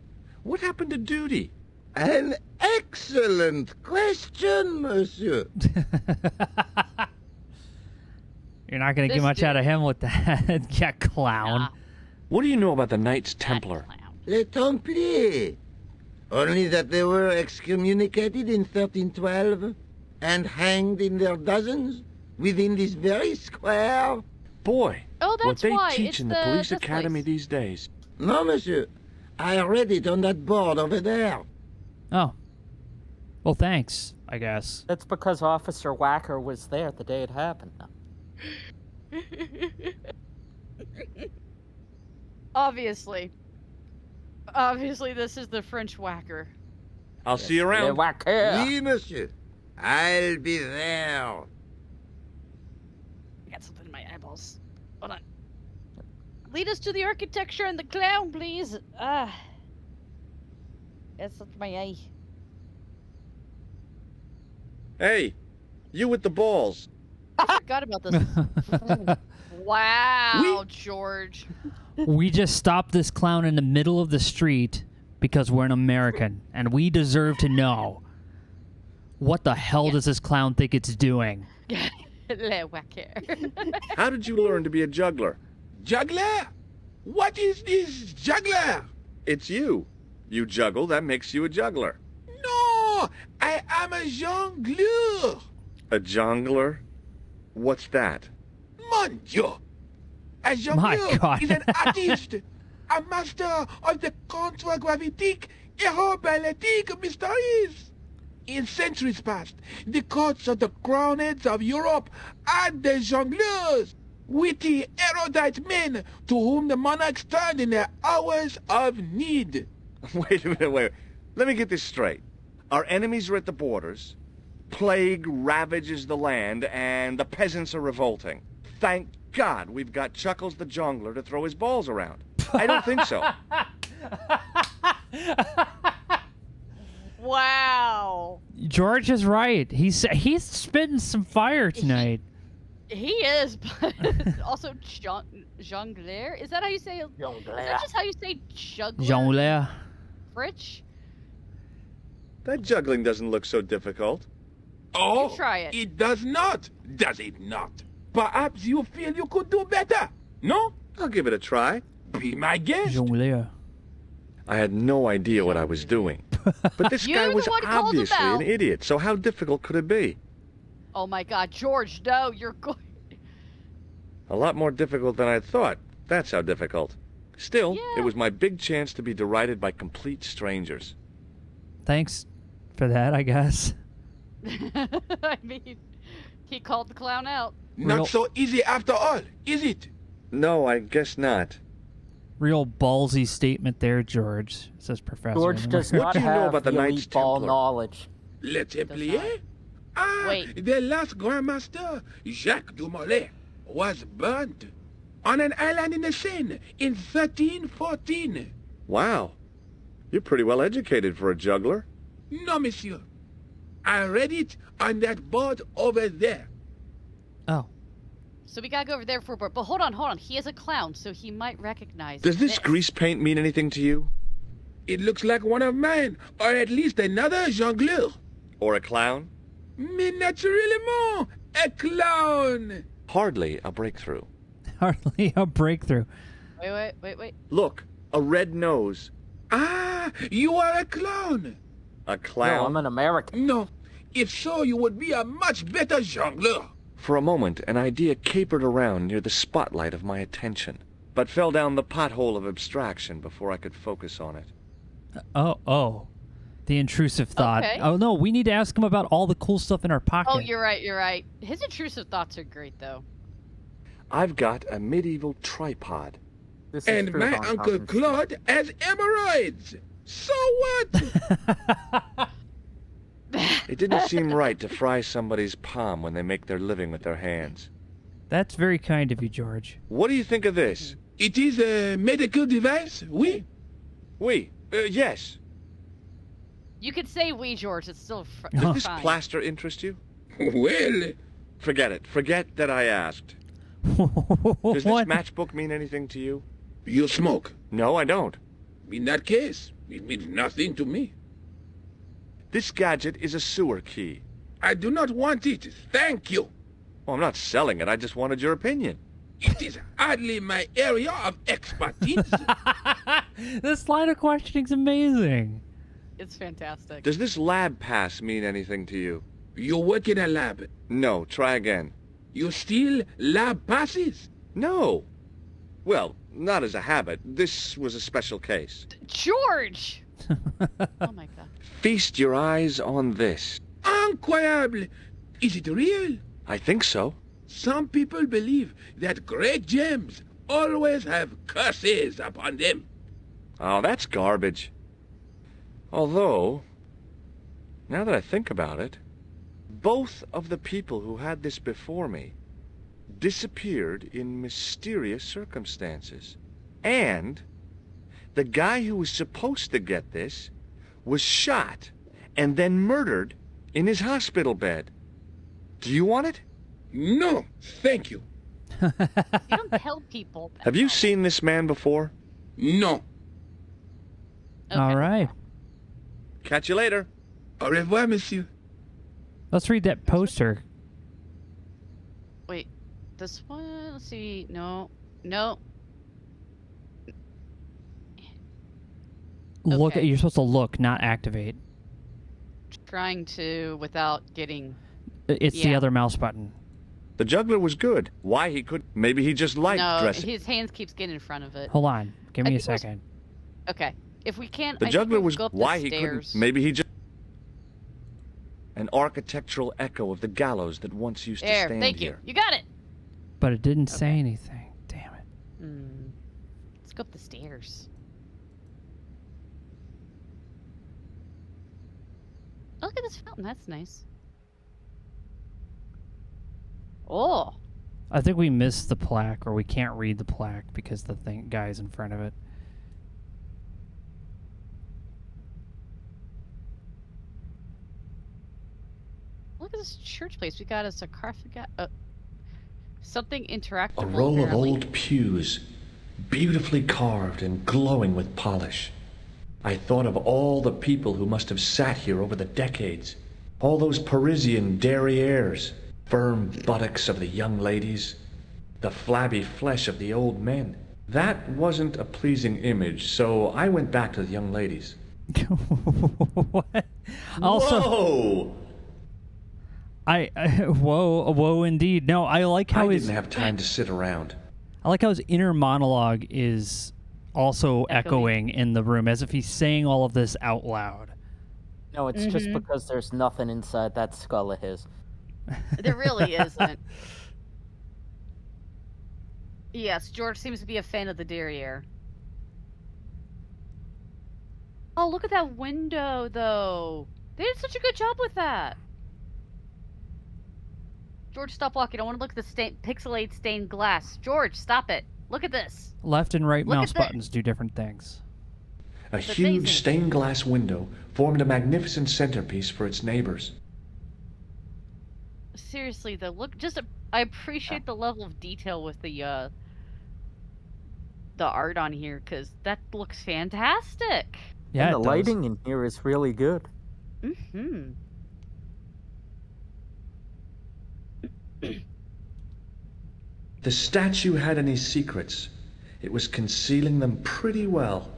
What happened to duty? An excellent question, monsieur. You're not going to get This much out of him with that. Yeah, clown. Nah. What do you know about the Knights Templar? Les Templiers. Only that they were excommunicated in 1312 and hanged in their dozens within this very square. Boy, Oh, what that's they why. teach It's in the police this academy place. these days. No, monsieur. I read it on that board over there. Oh. Well, thanks, I guess. That's because Officer Whacker was there the day it happened. Obviously. Obviously, this is the French whacker. I'll see you Le around. Whacker. Oui, monsieur. I'll be there. I got something in my eyeballs. Hold on. Lead us to the architecture and the clown, please. That's my eye. Hey, you with the balls. I forgot about this. Wow, George. We just stopped this clown in the middle of the street because we're an American, and we deserve to know. What the hell does this clown think it's doing? Le whacker. How did you learn to be a juggler? Juggler? What is this juggler? It's you. You juggle, that makes you a juggler. No, I am a jongleur. A jongler? What's that? Mon Dieu. A My jongleur God. is an artist, a master of the contragravitic aeroballetic mysteries. In centuries past, the courts of the crowned heads of Europe had the jongleurs, witty, erudite men to whom the monarchs turned in their hours of need. Wait a minute, wait. Let me get this straight. Our enemies are at the borders, plague ravages the land, and the peasants are revolting. Thank God we've got Chuckles the Jongler to throw his balls around. I don't think so. Wow. George is right. He's spitting some fire tonight. He is, but also jongleur. Is that how you say it? Is that just how you say juggler? Jongleur. French? That juggling doesn't look so difficult. Oh, You try it. It does not, does it not? Perhaps you feel you could do better. No? I'll give it a try. Be my guest. Jongleur. I had no idea what I was doing. But this guy You're the was one called obviously an about. idiot, so how difficult could it be? Oh my God, George, no, you're going. A lot more difficult than I thought. That's how difficult. Still, Yeah. it was my big chance to be derided by complete strangers. Thanks for that, I guess. I mean, he called the clown out. Not Real- so easy after all, is it? No, I guess not. Real ballsy statement there, George, says Professor. George does What not do you know have about the the Knights elite ball Templar? knowledge. Let's Does play. not. Ah, Wait. the last Grand Master, Jacques Dumoulin, was burnt on an island in the Seine in 1314. Wow. You're pretty well educated for a juggler. No, monsieur. I read it on that board over there. Oh. So we gotta go over there for a board. But hold on. He is a clown, so he might recognize Does this grease paint mean anything to you? It looks like one of mine, or at least another jongleur. Or a clown? Mais naturellement, a clown. Hardly a breakthrough. Hardly a breakthrough. Wait. Look, a red nose. Ah, you are a clown. A No, clown. I'm an American. No, if so, you would be a much better jongleur. For a moment, an idea capered around near the spotlight of my attention, but fell down the pothole of abstraction before I could focus on it. Oh. The intrusive thought. Okay. Oh, no, we need to ask him about all the cool stuff in our pocket. Oh, you're right. His intrusive thoughts are great, though. I've got a medieval tripod. This is And true, my Von Uncle Hopkins. Claude has hemorrhoids. So what? It didn't seem right to fry somebody's palm when they make their living with their hands. That's very kind of you, George. What do you think of this? It is a medical device, oui. Oui. Yes. You could say we, George. It's still Does this fine. plaster interest you? Well, Forget it. Forget that I asked. Does this What? matchbook mean anything to you? you smoke. No, I don't. In that case, it means nothing to me. This gadget is a sewer key. I do not want it. Thank you. Well, I'm not selling it. I just wanted your opinion. It is hardly my area of expertise. This line of questioning's amazing. It's fantastic. Does this lab pass mean anything to you? You work in a lab. No, try again. You steal lab passes. No. Well, not as a habit. This was a special case. George! Oh my god. Feast your eyes on this. Incroyable. Is it real? I think so. Some people believe that great gems always have curses upon them. Oh, that's garbage. Although, now that I think about it, both of the people who had this before me disappeared in mysterious circumstances. And the guy who was supposed to get this was shot and then murdered in his hospital bed. Do you want it? No, thank you. You don't tell people. Have you seen this man before? No. Okay. All right. Catch you later. Au revoir, monsieur. Let's read that poster. Wait, this one. Let's see. No, no. Look Okay. at. You're supposed to look, not activate. Trying to without getting. It's the Yeah. other mouse button. The juggler was good. Why he could? Maybe he just liked No, dressing. his hands keeps getting in front of it. Hold on. Give me I a think we're- second. Okay, if we can't. The I think juggler we'll was go up the why he stairs. couldn't. Maybe he just an architectural echo of the gallows that once used to There, stand thank here. you. You got it. But it didn't say anything. Damn it. Let's go up the stairs. Oh, look at this fountain. That's nice. Oh, I think we missed the plaque, or we can't read the plaque because the guy's in front of it. look at this church place. We got a sarcophagus. Something interactive. A row of apparently. old pews, beautifully carved and glowing with polish. I thought of all the people who must have sat here over the decades. All those Parisian derrieres, firm buttocks of the young ladies, the flabby flesh of the old men. That wasn't a pleasing image, so I went back to the young ladies. What? Also, Whoa! whoa, indeed. No, I like how I his didn't have time to sit around. I like how his inner monologue is also echoing in the room, as if he's saying all of this out loud. No, it's just because there's nothing inside that skull of his. There really isn't. Yes, George seems to be a fan of the derriere. Oh, look at that window, though. They did such a good job with that. George, stop walking. I want to look at the pixelated stained glass. George, stop it. Look at this. Left and right Look mouse at this. buttons do different things. A It's huge amazing. stained glass window formed a magnificent centerpiece for its neighbors. Seriously, though, look. I appreciate the level of detail with the art on here, because that looks fantastic. Yeah, And it the does. lighting in here is really good. Mm-hmm. The statue had any secrets. It was concealing them pretty well.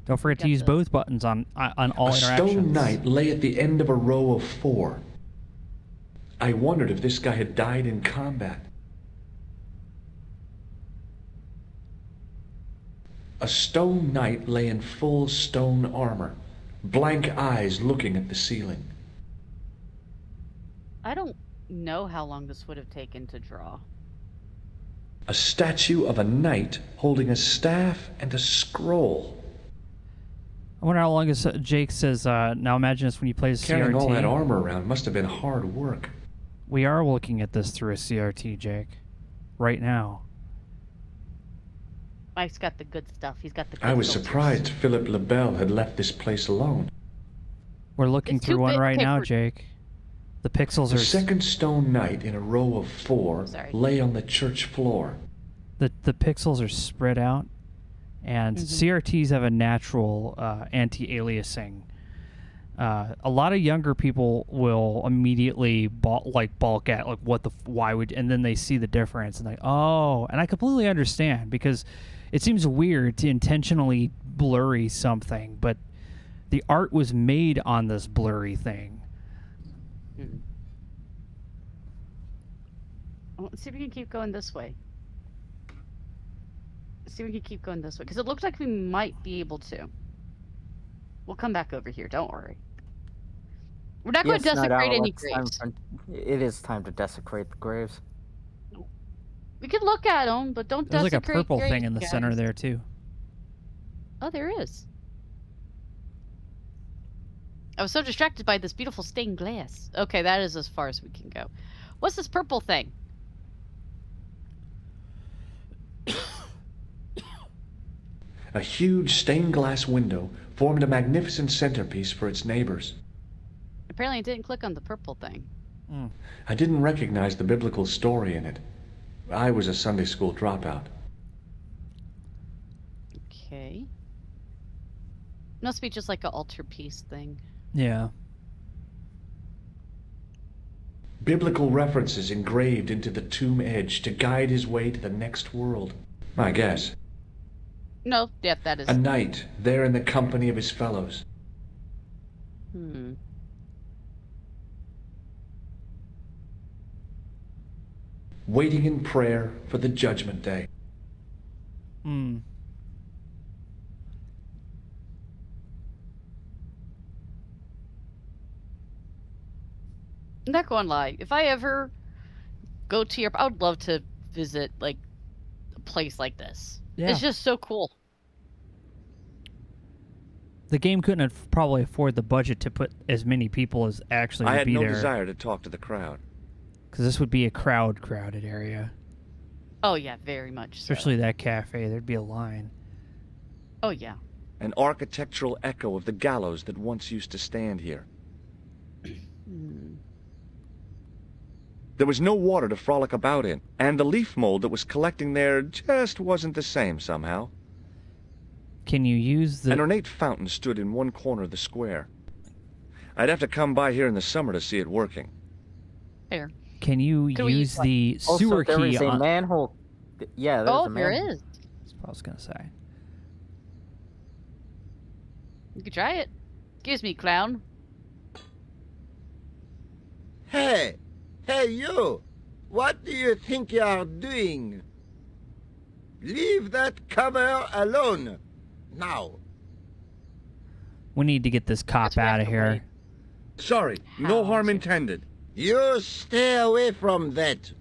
Don't forget to Got use the- both buttons on all A interactions. stone knight lay at the end of a row of 4. I wondered if this guy had died in combat. A stone knight lay in full stone armor, blank eyes looking at the ceiling. I don't know how long this would have taken to draw. A statue of a knight holding a staff and a scroll. I wonder how long is Jake says. Now imagine this when you play a Carrying all that CRT. armor around must have been hard work. We are looking at this through a CRT, Jake. Right now. Mike's got the good stuff. He's got the good I was filters. surprised Philip LaBelle had left this place alone. We're looking It's through too one big- right okay, now, for- Jake. The pixels The are second stone knight in a row of 4 Sorry. lay on the church floor. the pixels are spread out, and CRTs have a natural anti-aliasing. A lot of younger people will immediately balk at like what the why would, and then they see the difference and like, oh, and I completely understand, because it seems weird to intentionally blurry something, but the art was made on this blurry thing. Well, let's see if we can keep going this way. Let's see if we can keep going this way, because it looks like we might be able to. We'll come back over here. Don't worry. We're not going to Yes, Night desecrate Owl, any it's time graves. it is time to desecrate the graves. We can look at them, but don't There's like desecrate a purple graves, thing in the center guys. there too. Oh, there is. I was so distracted by this beautiful stained glass. Okay, that is as far as we can go. What's this purple thing? A huge stained glass window formed a magnificent centerpiece for its neighbors. Apparently, it didn't click on the purple thing. I didn't recognize the biblical story in it. I was a Sunday school dropout. Okay. Must be just like an altarpiece thing. Yeah. Biblical references engraved into the tomb edge to guide his way to the next world. I guess. No, yep, that is. A knight there in the company of his fellows. Waiting in prayer for the judgment day. I'm not going to lie. If I ever go to Europe, I would love to visit like a place like this. Yeah. It's just so cool. The game couldn't probably afford the budget to put as many people as actually I would had be no there. desire to talk to the crowd. Because this would be a crowded area. Oh yeah, very much so. Especially that cafe. There'd be a line. Oh yeah. An architectural echo of the gallows that once used to stand here. There was no water to frolic about in, and the leaf mold that was collecting there just wasn't the same somehow. Can you use the... An ornate fountain stood in one corner of the square. I'd have to come by here in the summer to see it working. There. Can you Could we use use, the Also, sewer there key is a on... manhole. Yeah, there's Oh, a there manhole. is. That's what I was going to say. You could try it. Excuse me, clown. Hey! Hey, you! What do you think you are doing? Leave that cover alone. Now. We need to get this cop Guess we have out of to here. wait. Sorry, no How harm to- intended. You stay away from that.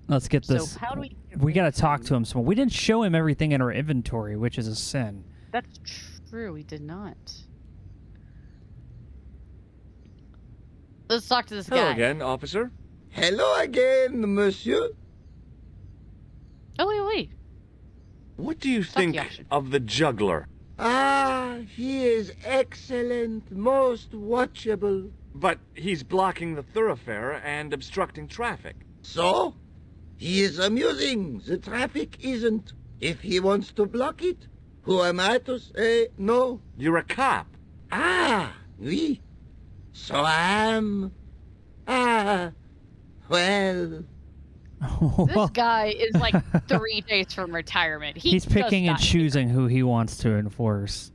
Let's get So this... how do we... We got to talk to him some more. We didn't show him everything in our inventory, which is a sin. That's true. We did not. Let's talk to this Hello guy. again, officer. Hello again, monsieur. Oh, wait. What do you think Yakshin. of the juggler? Ah, he is excellent, most watchable. But he's blocking the thoroughfare and obstructing traffic. So? He is amusing. The traffic isn't. If he wants to block it, who am I to say no? You're a cop. Ah, oui. So I am. Ah, well. This guy is like 3 days from retirement. He's just picking and got here. choosing who he wants to enforce.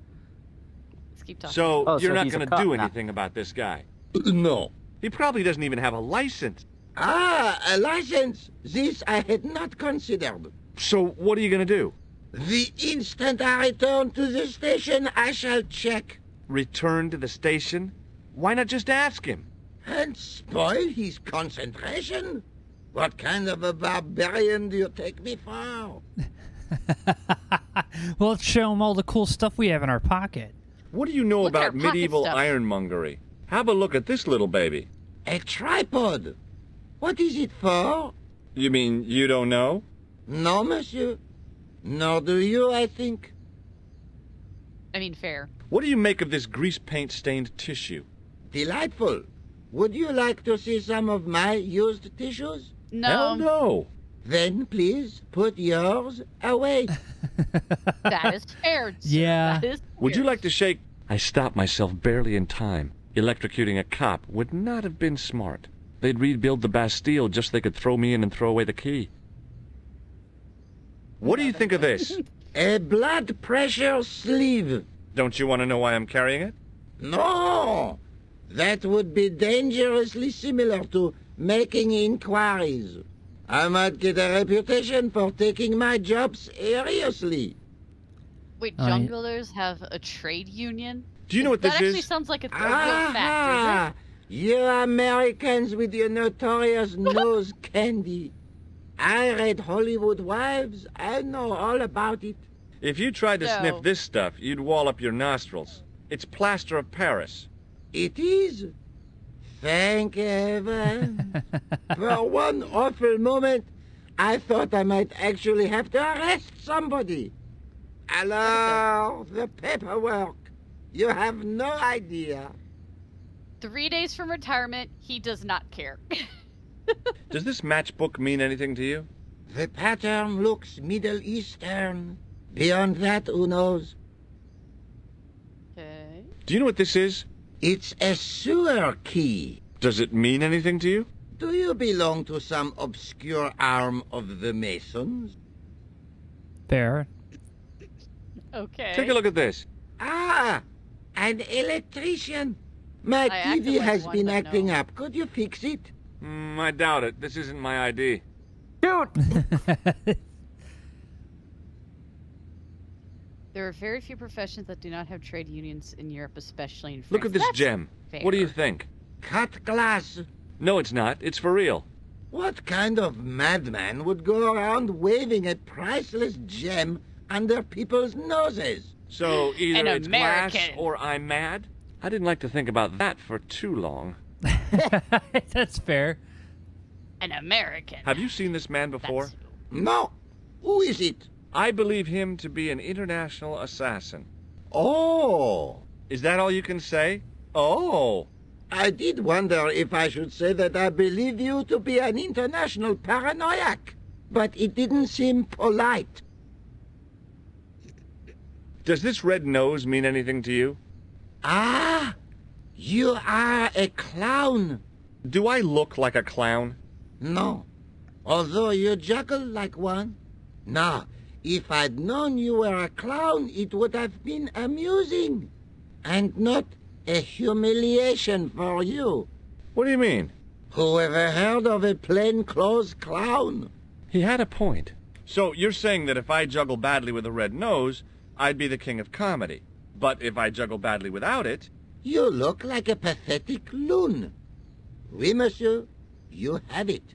Let's keep talking. So Oh, you're so not he's a going to cop do now. anything about this guy. No. He probably doesn't even have a license. Ah, a license. This I had not considered. So what are you going to do? The instant I return to the station, I shall check. Return to the station? Why not just ask him? And spoil his concentration? What kind of a barbarian do you take me for? Well, let's show him all the cool stuff we have in our pocket. What do you know Look at our about pocket medieval stuff. ironmongery? Have a look at this little baby. A tripod. What is it for? You mean you don't know? No, monsieur. Nor do you, I think. I mean, fair. What do you make of this grease paint-stained tissue? Delightful. Would you like to see some of my used tissues? No. Hell no. Then please put yours away. That is fair. Sir. Yeah. That is Would you fair. like to shake? I stopped myself barely in time. Electrocuting a cop would not have been smart. They'd rebuild the Bastille just so they could throw me in and throw away the key. What do you think of this? A blood pressure sleeve. Don't you want to know why I'm carrying it? No! That would be dangerously similar to making inquiries. I might get a reputation for taking my job seriously. Wait, Oh, yeah. junglers have a trade union? Do you know what That this actually is? sounds like a real fact, Ah, you Americans with your notorious nose candy. I read Hollywood Wives. I know all about it. If you tried to No. sniff this stuff, you'd wall up your nostrils. It's plaster of Paris. It is. Thank heaven. For one awful moment, I thought I might actually have to arrest somebody. Alors, the paperwork. You have no idea. right? 3 days from retirement, he does not care. Does this matchbook mean anything to you? The pattern looks Middle Eastern. Beyond that, who knows? Okay. Do you know what this is? It's a sewer key. Does it mean anything to you? Do you belong to some obscure arm of the Masons? Fair. Okay. Take a look at this. Ah, an electrician. My I acted TV like has one, been but acting no. up. Could you fix it? I doubt it. This isn't my ID. There are very few professions that do not have trade unions in Europe, especially in France. Look at this That's gem. fair. What do you think? Cut glass. No, it's not. It's for real. What kind of madman would go around waving a priceless gem under people's noses? So either An it's glass American. or I'm mad? I didn't like to think about that for too long. That's fair. An American. Have you seen this man before? That's- No. Who is it? I believe him to be an international assassin. Oh. Is that all you can say? Oh. I did wonder if I should say that I believe you to be an international paranoiac, but it didn't seem polite. Does this red nose mean anything to you? Ah, you are a clown. Do I look like a clown? No, although you juggle like one. Now, if I'd known you were a clown, it would have been amusing, and not a humiliation for you. What do you mean? Who ever heard of a plainclothes clown? He had a point. So you're saying that if I juggle badly with a red nose, I'd be the king of comedy. But if I juggle badly without it... You look like a pathetic loon. Oui, monsieur, you have it.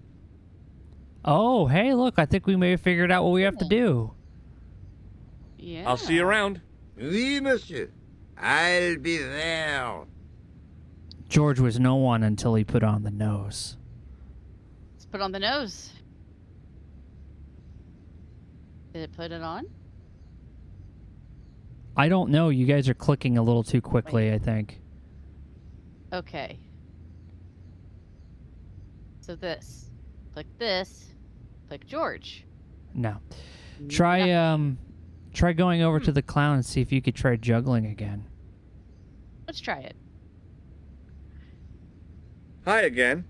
Oh, hey, look, I think we may have figured out what we have to do. Yeah. I'll see you around. Oui, monsieur. I'll be there. George was no one until he put on the nose. Let's put on the nose. Did it put it on? I don't know. You guys are clicking a little too quickly, I think. Okay. So this. Click George. No. Try going over to the clown and see if you could try juggling again. Let's try it. Hi again.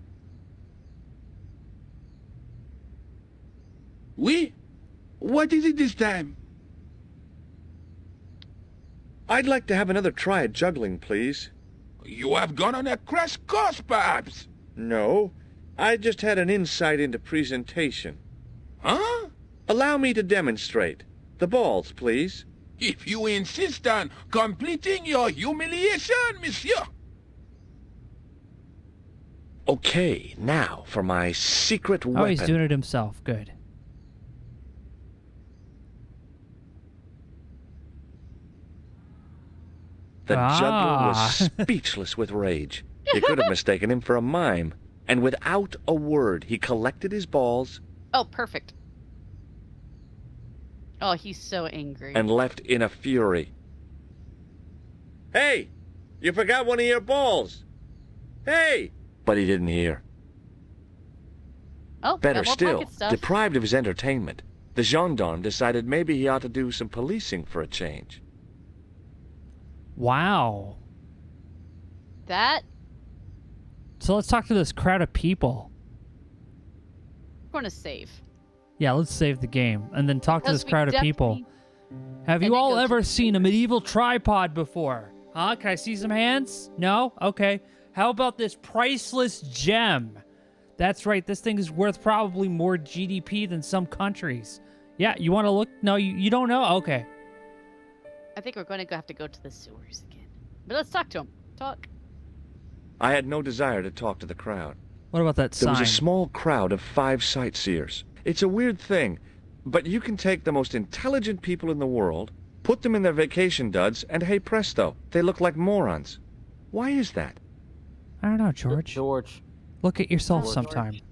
Oui? What is it this time? I'd like to have another try at juggling, please. You have gone on a crash course, perhaps? No, I just had an insight into presentation. Huh? Allow me to demonstrate. The balls, please. If you insist on completing your humiliation, monsieur. Okay, now for my secret weapon. Oh, he's doing it himself. Good. The juggler was Ah. speechless with rage. You could have mistaken him for a mime. And without a word, he collected his balls, Oh, perfect. Oh, he's so angry. and left in a fury. Hey! You forgot one of your balls! Hey! But he didn't hear. Oh, Better got more still, pocket stuff. deprived of his entertainment, the gendarme decided maybe he ought to do some policing for a change. Wow. That So let's talk to this crowd of people. I'm going to save. Yeah, let's save the game and then talk to Because this we crowd of people. definitely- Have and you then all go to ever the seen a medieval tripod before? Huh? Can I see some hands? No? Okay. How about this priceless gem? That's right. This thing is worth probably more GDP than some countries. Yeah, you want to look? No, you don't know? Okay. I think we're going to have to go to the sewers again. But let's talk to him. Talk. I had no desire to talk to the crowd. What about that There sign? was a small crowd of 5 sightseers. It's a weird thing, but you can take the most intelligent people in the world, put them in their vacation duds, and hey presto, they look like morons. Why is that? I don't know, George. George. Look at yourself Oh, sometime. George.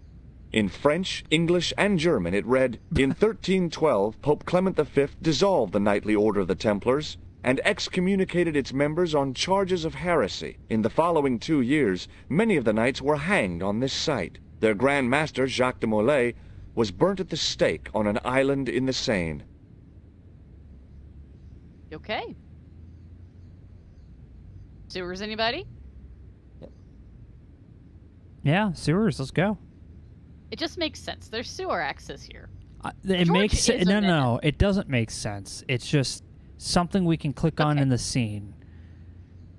In French, English, and German it read, in 1312, Pope Clement V dissolved the knightly order of the Templars and excommunicated its members on charges of heresy. In the following 2 years, many of the knights were hanged on this site. Their Grand Master, Jacques de Molay, was burnt at the stake on an island in the Seine. Okay. Sewers, anybody? Yeah, sewers. Let's go. It just makes sense. There's sewer access here. It George makes is sense. a No, minute. no, it doesn't make sense. It's just something we can click on Okay. in the scene.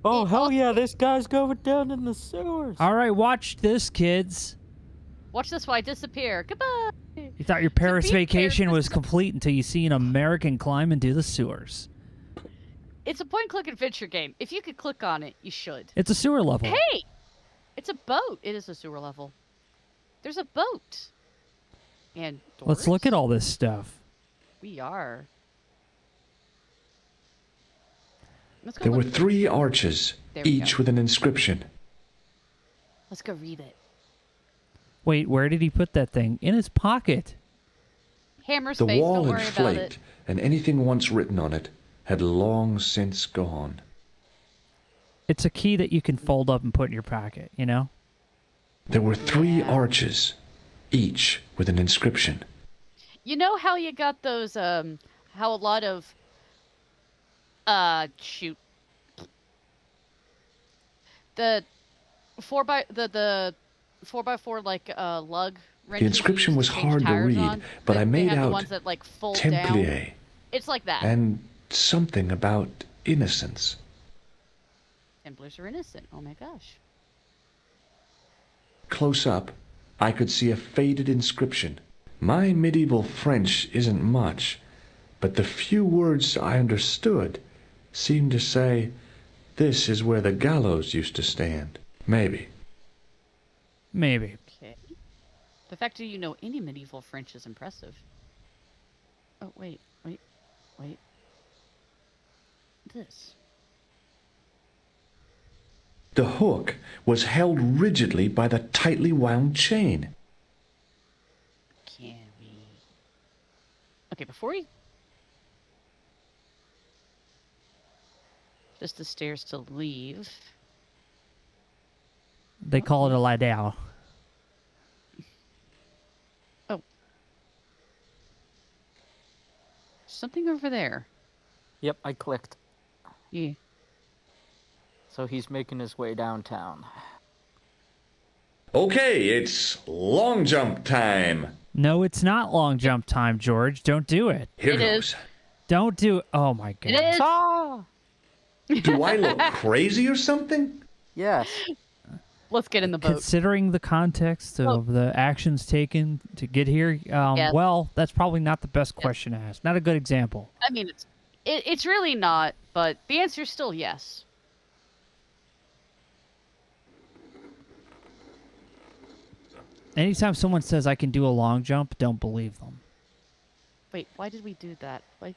Oh, It hell also- yeah, this guy's going down in the sewers. All right, watch this, kids. Watch this while I disappear. Goodbye. You thought your Paris be fair, vacation this was is a- complete until you see an American climb into the sewers. It's a point-and-click adventure game. If you could click on it, you should. It's a sewer level. Hey! It's a boat. It is a sewer level. There's a boat. And Let's look at doors. all this stuff. We are. Let's go There were look. 3 arches, There we each go. with an inscription. Let's go read it. Wait, where did he put that thing? In his pocket. Hammer The space. wall Don't had worry about flaked, it. and anything once written on it had long since gone. It's a key that you can fold up and put in your pocket, you know? There were 3 arches, each with an inscription. You know how you got those? How a lot of shoot. The 4x4 like lug. The inscription was hard to read, but I made the out ones that like fold down. Templier It's like that. and something about innocence. Templars are innocent. Oh my gosh. Close up, I could see a faded inscription. My medieval French isn't much, but the few words I understood seemed to say, "This is where the gallows used to stand." Maybe. Maybe. Okay. The fact that you know any medieval French is impressive. Oh wait. This. The hook was held rigidly by the tightly wound chain. Can we? Okay, before we. Just the stairs to leave. They call it a ladder. Something over there. Yep, I clicked. Yeah. So he's making his way downtown. Okay, it's long jump time. No, it's not long jump time, George. Don't do it. Here It goes. is. Don't do it. Oh my god. It is. Ah! Do I look crazy or something? Yes. Let's get in the boat. Considering the context of the actions taken to get here, Yeah. well, that's probably not the best question to ask. Not a good example. I mean, it's really not, but the answer is still yes. Anytime someone says I can do a long jump, don't believe them. Wait, why did we do that? Why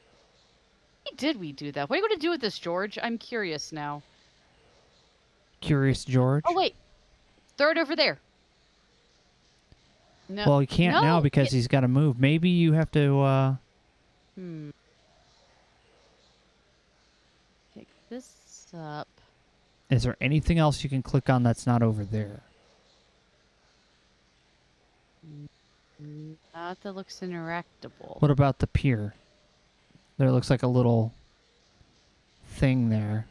did we do that? What are you going to do with this, George? I'm curious now. Curious George? Oh, wait. Throw it over there. No. Well, he can't now No, because he's got to move. Maybe you have to, this up. Is there anything else you can click on that's not over there? Not that looks interactable. What about the pier? There looks like a little thing there.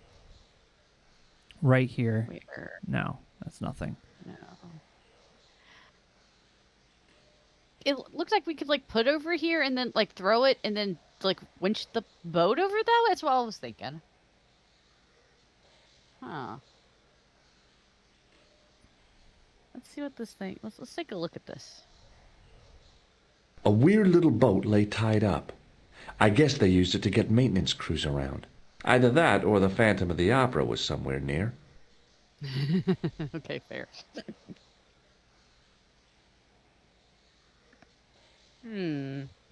Right here. Where? No, that's nothing. No. It looks like we could like put over here and then like throw it and then like winch the boat over though? That's what I was thinking. Huh. Let's see what this thing. Let's take a look at this. A weird little boat lay tied up. I guess they used it to get maintenance crews around. Either that or the Phantom of the Opera was somewhere near. Okay, fair.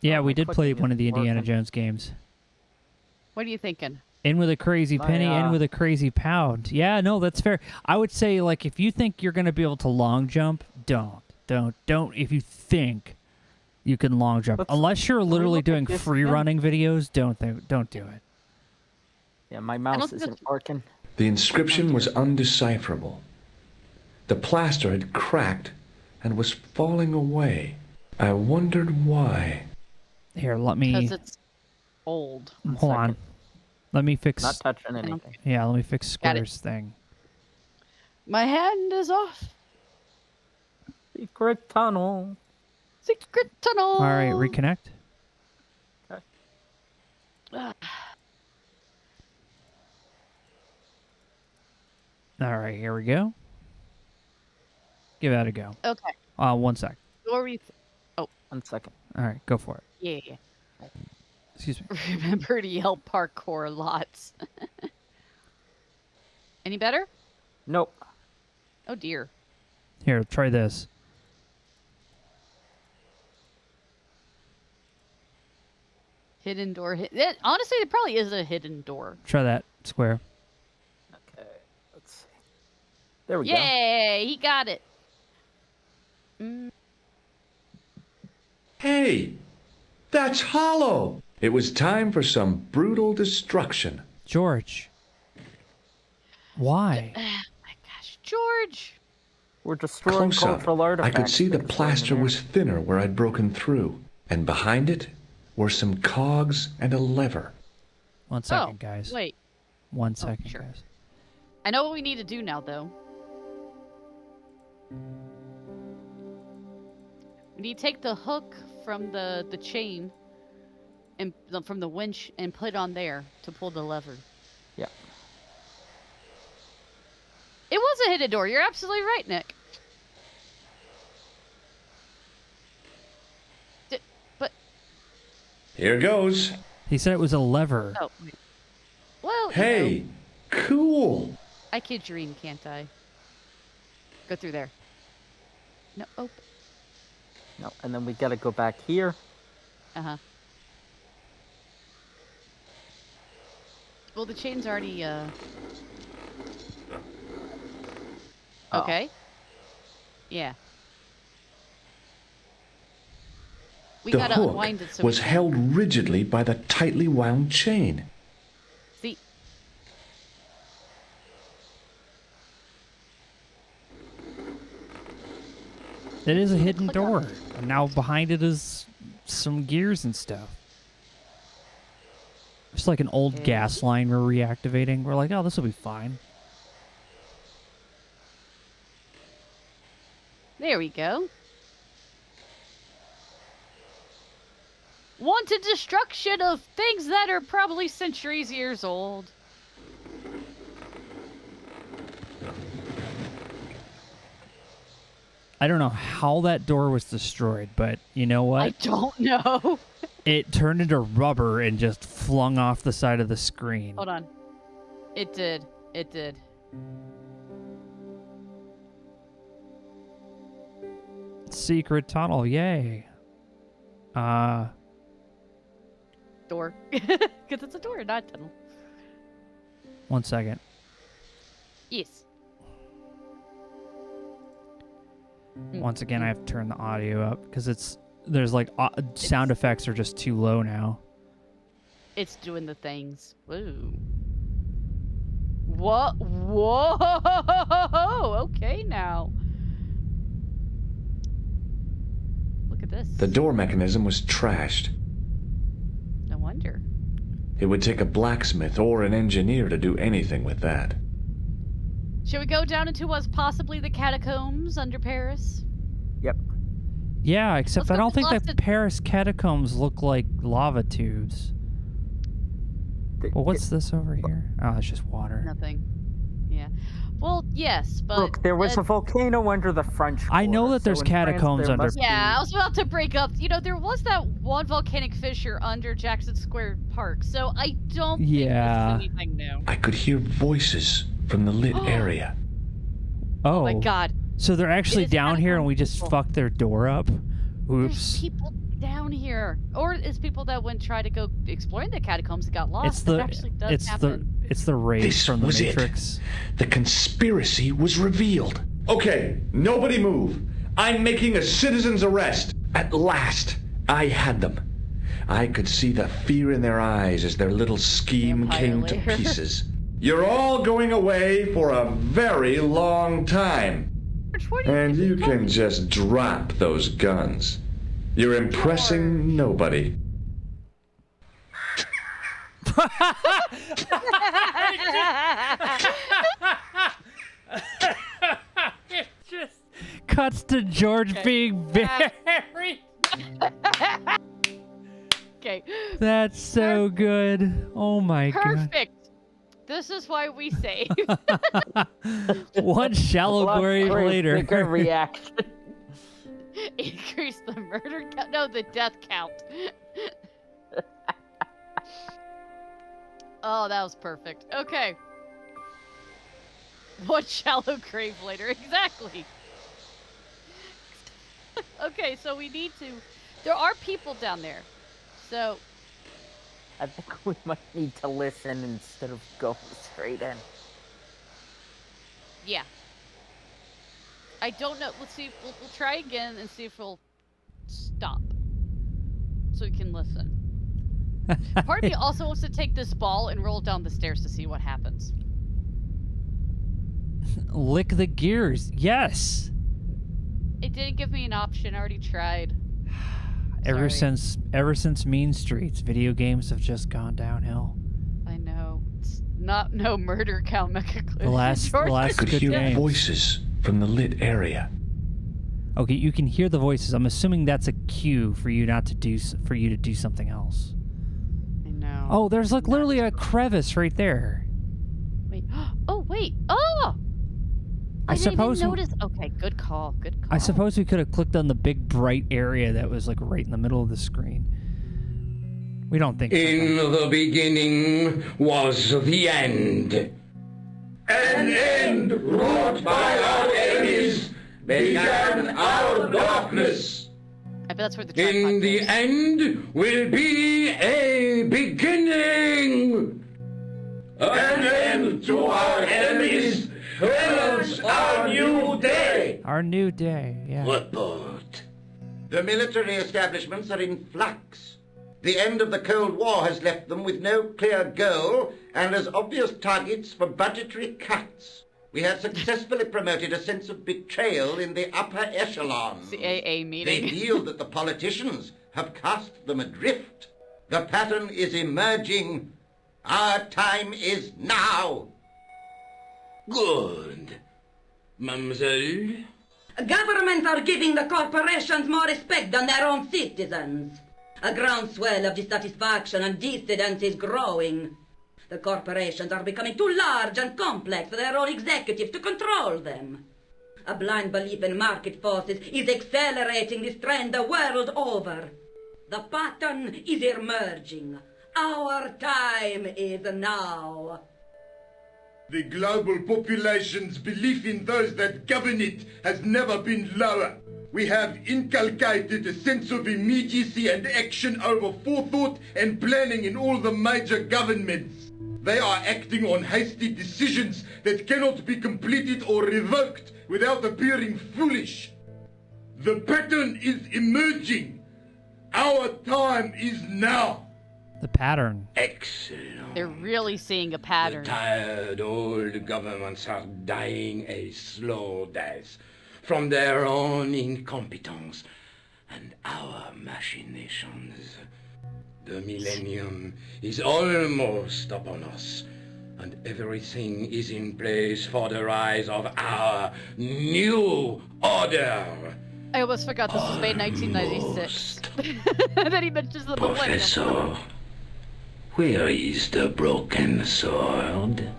Yeah, we did play clicking one of the isn't Indiana working. Jones games. What are you thinking? In with a crazy penny, in My, with a crazy pound. Yeah, no, that's fair. I would say, like, if you think you're going to be able to long jump, don't. If you think you can long jump. Unless you're literally look at doing this free again? running videos, don't do it. Yeah, my mouse think isn't working. The inscription was undecipherable. The plaster had cracked and was falling away. I wondered why. Here, let me... Because it's old. Hold on. Let me fix... Not touching anything. Yeah, let me fix Got it. Square's thing. My hand is off. Secret tunnel. Secret tunnel. All right, reconnect. Ah, All right, here we go. Give that a go. okay. 1 sec. What were you? 1 second. All right, go for it. Yeah. Excuse me. Remember to yell parkour lots. Any better? Nope. Oh dear. Here, try this. Hidden door. Honestly, it probably is a hidden door. Try that, Square. Okay, let's see. There we go. Yay! He got it. Hey! That's hollow! It was time for some brutal destruction. George. Why? My gosh, George. We're destroying Close up, cultural I artifacts. could see the because we're in plaster there. was thinner where I'd broken through, and behind it were some cogs and a lever. 1 second, guys. Wait. 1 second, sure. guys. I know what we need to do now, though. We need to take the hook from the chain and from the winch and put it on there to pull the lever. Yeah. It was a hidden door. You're absolutely right, Nick. But Here goes. He said it was a lever. oh, wait. Well, Hey, you know, cool. I kid dream, can't I? Go through there. No, open. No, and then we gotta go back here. Uh-huh. Well, the chain's already, Oh. Okay. Yeah. We The gotta hook unwind it so was we can... held rigidly by the tightly wound chain. See? It is a hidden Click on door. it. And now behind it is some gears and stuff. It's like an old Okay. gas line we're reactivating. We're like, oh, this will be fine. There we go. Wanted destruction of things that are probably centuries years old. I don't know how that door was destroyed, but you know what? I don't know. It turned into rubber and just flung off the side of the screen. Hold on. It did. It did. Secret tunnel, yay. Door. Because it's a door, not a tunnel. 1 second. Yes. Once again, I have to turn the audio up because there's like sound effects are just too low now. It's doing the things. Woo. What? Whoa! Okay, now. Look at this. The door mechanism was trashed. No wonder. It would take a blacksmith or an engineer to do anything with that. Shall we go down into what's possibly the catacombs under Paris? Yep. Yeah, except Let's I go don't think left the to- Paris catacombs look like lava tubes. Well, what's this over here? Oh, it's just water. Nothing. Yeah. Well, yes, but Look, there was a volcano under the French I know Quarter, that there's so in France catacombs there under- must yeah, be- I was about to break up. You know, there was that one volcanic fissure under Jackson Square Park, so I don't Yeah. think this is anything new. I could hear voices from the lit area. Oh. Oh my god. So they're actually It is down here and we just people. fucked their door up? There's Oops. people down here. Or it's people that went try to go exploring the catacombs and got lost. It's the That actually does happen. it's the rays This from the was Matrix. it. The conspiracy was revealed. Okay, nobody move. I'm making a citizen's arrest. At last, I had them. I could see the fear in their eyes as their little scheme Vampire came to lair. pieces. You're all going away for a very long time. What do And you think can just drop those guns. You're impressing nobody. It just cuts to George being very... Okay. That's so good. Oh my god. Perfect. This is why we say. One shallow Plus, grave for a later. quicker reaction. Increase the murder count. No, the death count. Oh, that was perfect. Okay. One shallow grave later. Exactly. Okay, so we need to... There are people down there. So... I think we might need to listen instead of go straight in. Yeah. I don't know. Let's see. We'll try again and see if we'll stop. So we can listen. Part of me also wants to take this ball and roll down the stairs to see what happens. Lick the gears. Yes. It didn't give me an option. I already tried. Ever Sorry. since Mean Streets, video games have just gone downhill. I know. It's not no murder count Mecha. The last I could good hear games. voices from the lit area. Okay, you can hear the voices. I'm assuming that's a cue for you to do something else. I know. Oh, there's like literally a crevice right there. Wait. Oh, wait. Oh! I didn't suppose even we- notice. Okay, good call. Good call. I suppose we could have clicked on the big bright area that was like right in the middle of the screen. We don't think so. In the beginning was the end. An end wrought by our enemies began our darkness. I bet that's where the tripod In the goes. end will be a beginning. An end to our enemies heralds our new day. Our new day, yeah. Report. The military establishments are in flux. The end of the Cold War has left them with no clear goal and as obvious targets for budgetary cuts. We have successfully promoted a sense of betrayal in the upper echelons. The AA They meeting. feel that the politicians have cast them adrift. The pattern is emerging. Our time is now. Good. Mademoiselle? Governments are giving the corporations more respect than their own citizens. A groundswell of dissatisfaction and dissidence is growing. The corporations are becoming too large and complex for their own executives to control them. A blind belief in market forces is accelerating this trend the world over. The pattern is emerging. Our time is now. The global population's belief in those that govern it has never been lower. We have inculcated a sense of immediacy and action over forethought and planning in all the major governments. They are acting on hasty decisions that cannot be completed or revoked without appearing foolish. The pattern is emerging. Our time is now. The pattern. Excellent. They're really seeing a The pattern. tired old governments are dying a slow death from their own incompetence and our machinations. The millennium is almost upon us, and everything is in place for the rise of our new order. I almost forgot this was made in 1996. And then he mentions the millennium. Professor, where is the broken sword?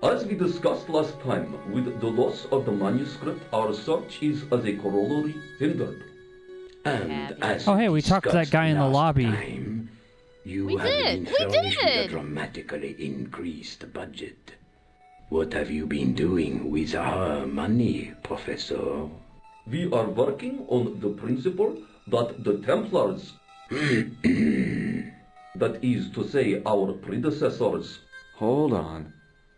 As we discussed last time, with the loss of the manuscript, our search is as a corollary hindered. And as Oh, hey, we talked to that guy in the lobby. Time, you We have did, been we furnished with a did. dramatically increased budget. What have you been doing with our money, Professor? We are working on the principle that the Templars, that is to say, our predecessors, Hold on.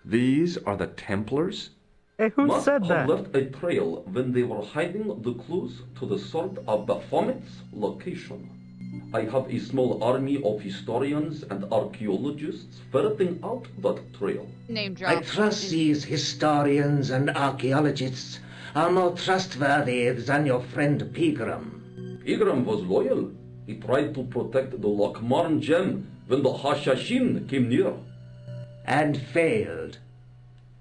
These are the Templars? Hey, who must said have that? left a trail when they were hiding the clues to the sword of Baphomet's location. I have a small army of historians and archaeologists ferreting out that trail. Name I drop. trust these historians and archaeologists are more trustworthy than your friend Pegram. Pegram was loyal. He tried to protect the Lochmarn gem when the Hashashin came near. And failed.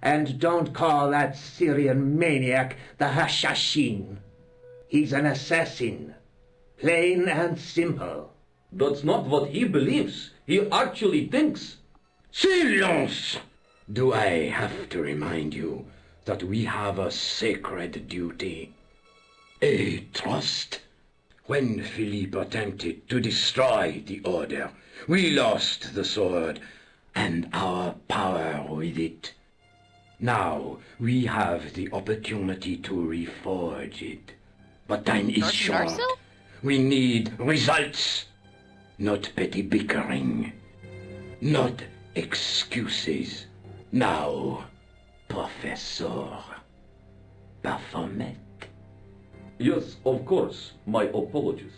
And don't call that Syrian maniac the Hashashin. He's an assassin. Plain and simple. That's not what he believes. He actually thinks. Silence! Do I have to remind you that we have a sacred duty? A trust? When Philippe attempted to destroy the Order, we lost the sword and our power with it. Now we have the opportunity to reforge it. But time is short. Narsil? We need results, not petty bickering, not excuses. Now, Professor Baphomet. Yes, of course. My apologies.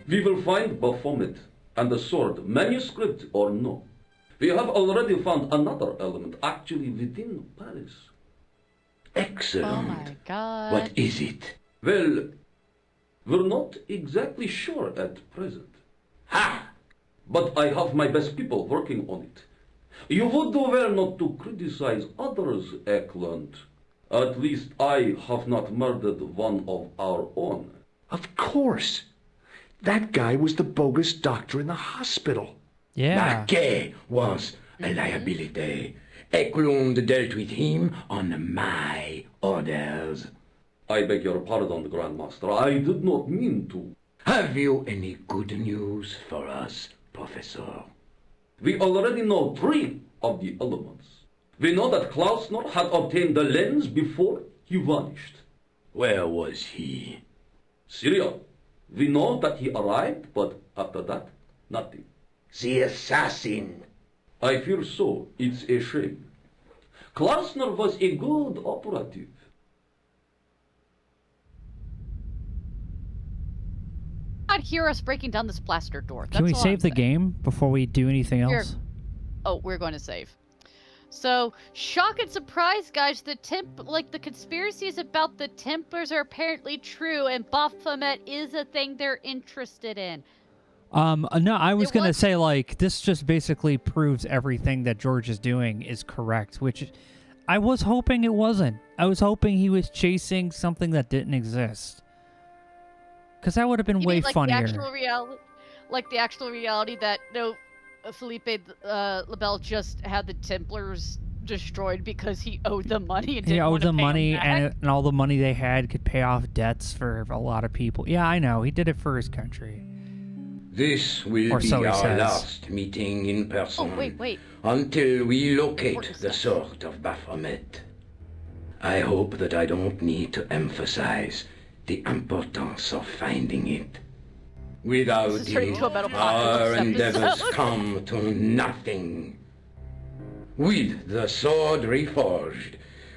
We will find Baphomet and the sword, manuscript or no. We have already found another element actually within Paris. Excellent. Oh my god. What is it? Well, we're not exactly sure at present. Ha! But I have my best people working on it. You would do well not to criticize others, Eklund. At least I have not murdered one of our own. Of course. That guy was the bogus doctor in the hospital. Yeah. Marquet was a liability. Eklund dealt with him on my orders. I beg your pardon, Grandmaster. I did not mean to. Have you any good news for us, Professor? We already know 3 of the elements. We know that Klausner had obtained the lens before he vanished. Where was he? Syria. We know that he arrived, but after that, nothing. The assassin. I fear so. It's a shame. Klausner was a good operative. Not hear us breaking down this plaster door. Can we That's all save I'm the saying. game before we do anything Here. else? Oh, we're going to save. So, shock and surprise, guys. The conspiracies about the Templars are apparently true, and Baphomet is a thing they're interested in. No, I was It gonna was- say, like, this just basically proves everything that George is doing is correct, which I was hoping it wasn't. I was hoping he was chasing something that didn't exist. Because that would have been You way mean, like funnier. the actual reality that Felipe Labelle just had the Templars destroyed because he owed them money and He didn't owed want to them pay money, them back. and all the money they had could pay off debts for a lot of people. Yeah, I know. He did it for his country. This will Or be so he our says. last meeting in person. Oh, wait. Until we locate Important the stuff. sword of Baphomet. I hope that I don't need to emphasize the importance of finding it. Without This is turning it, into a Metal our Apocalypse endeavors episode. come to nothing. With the sword reforged,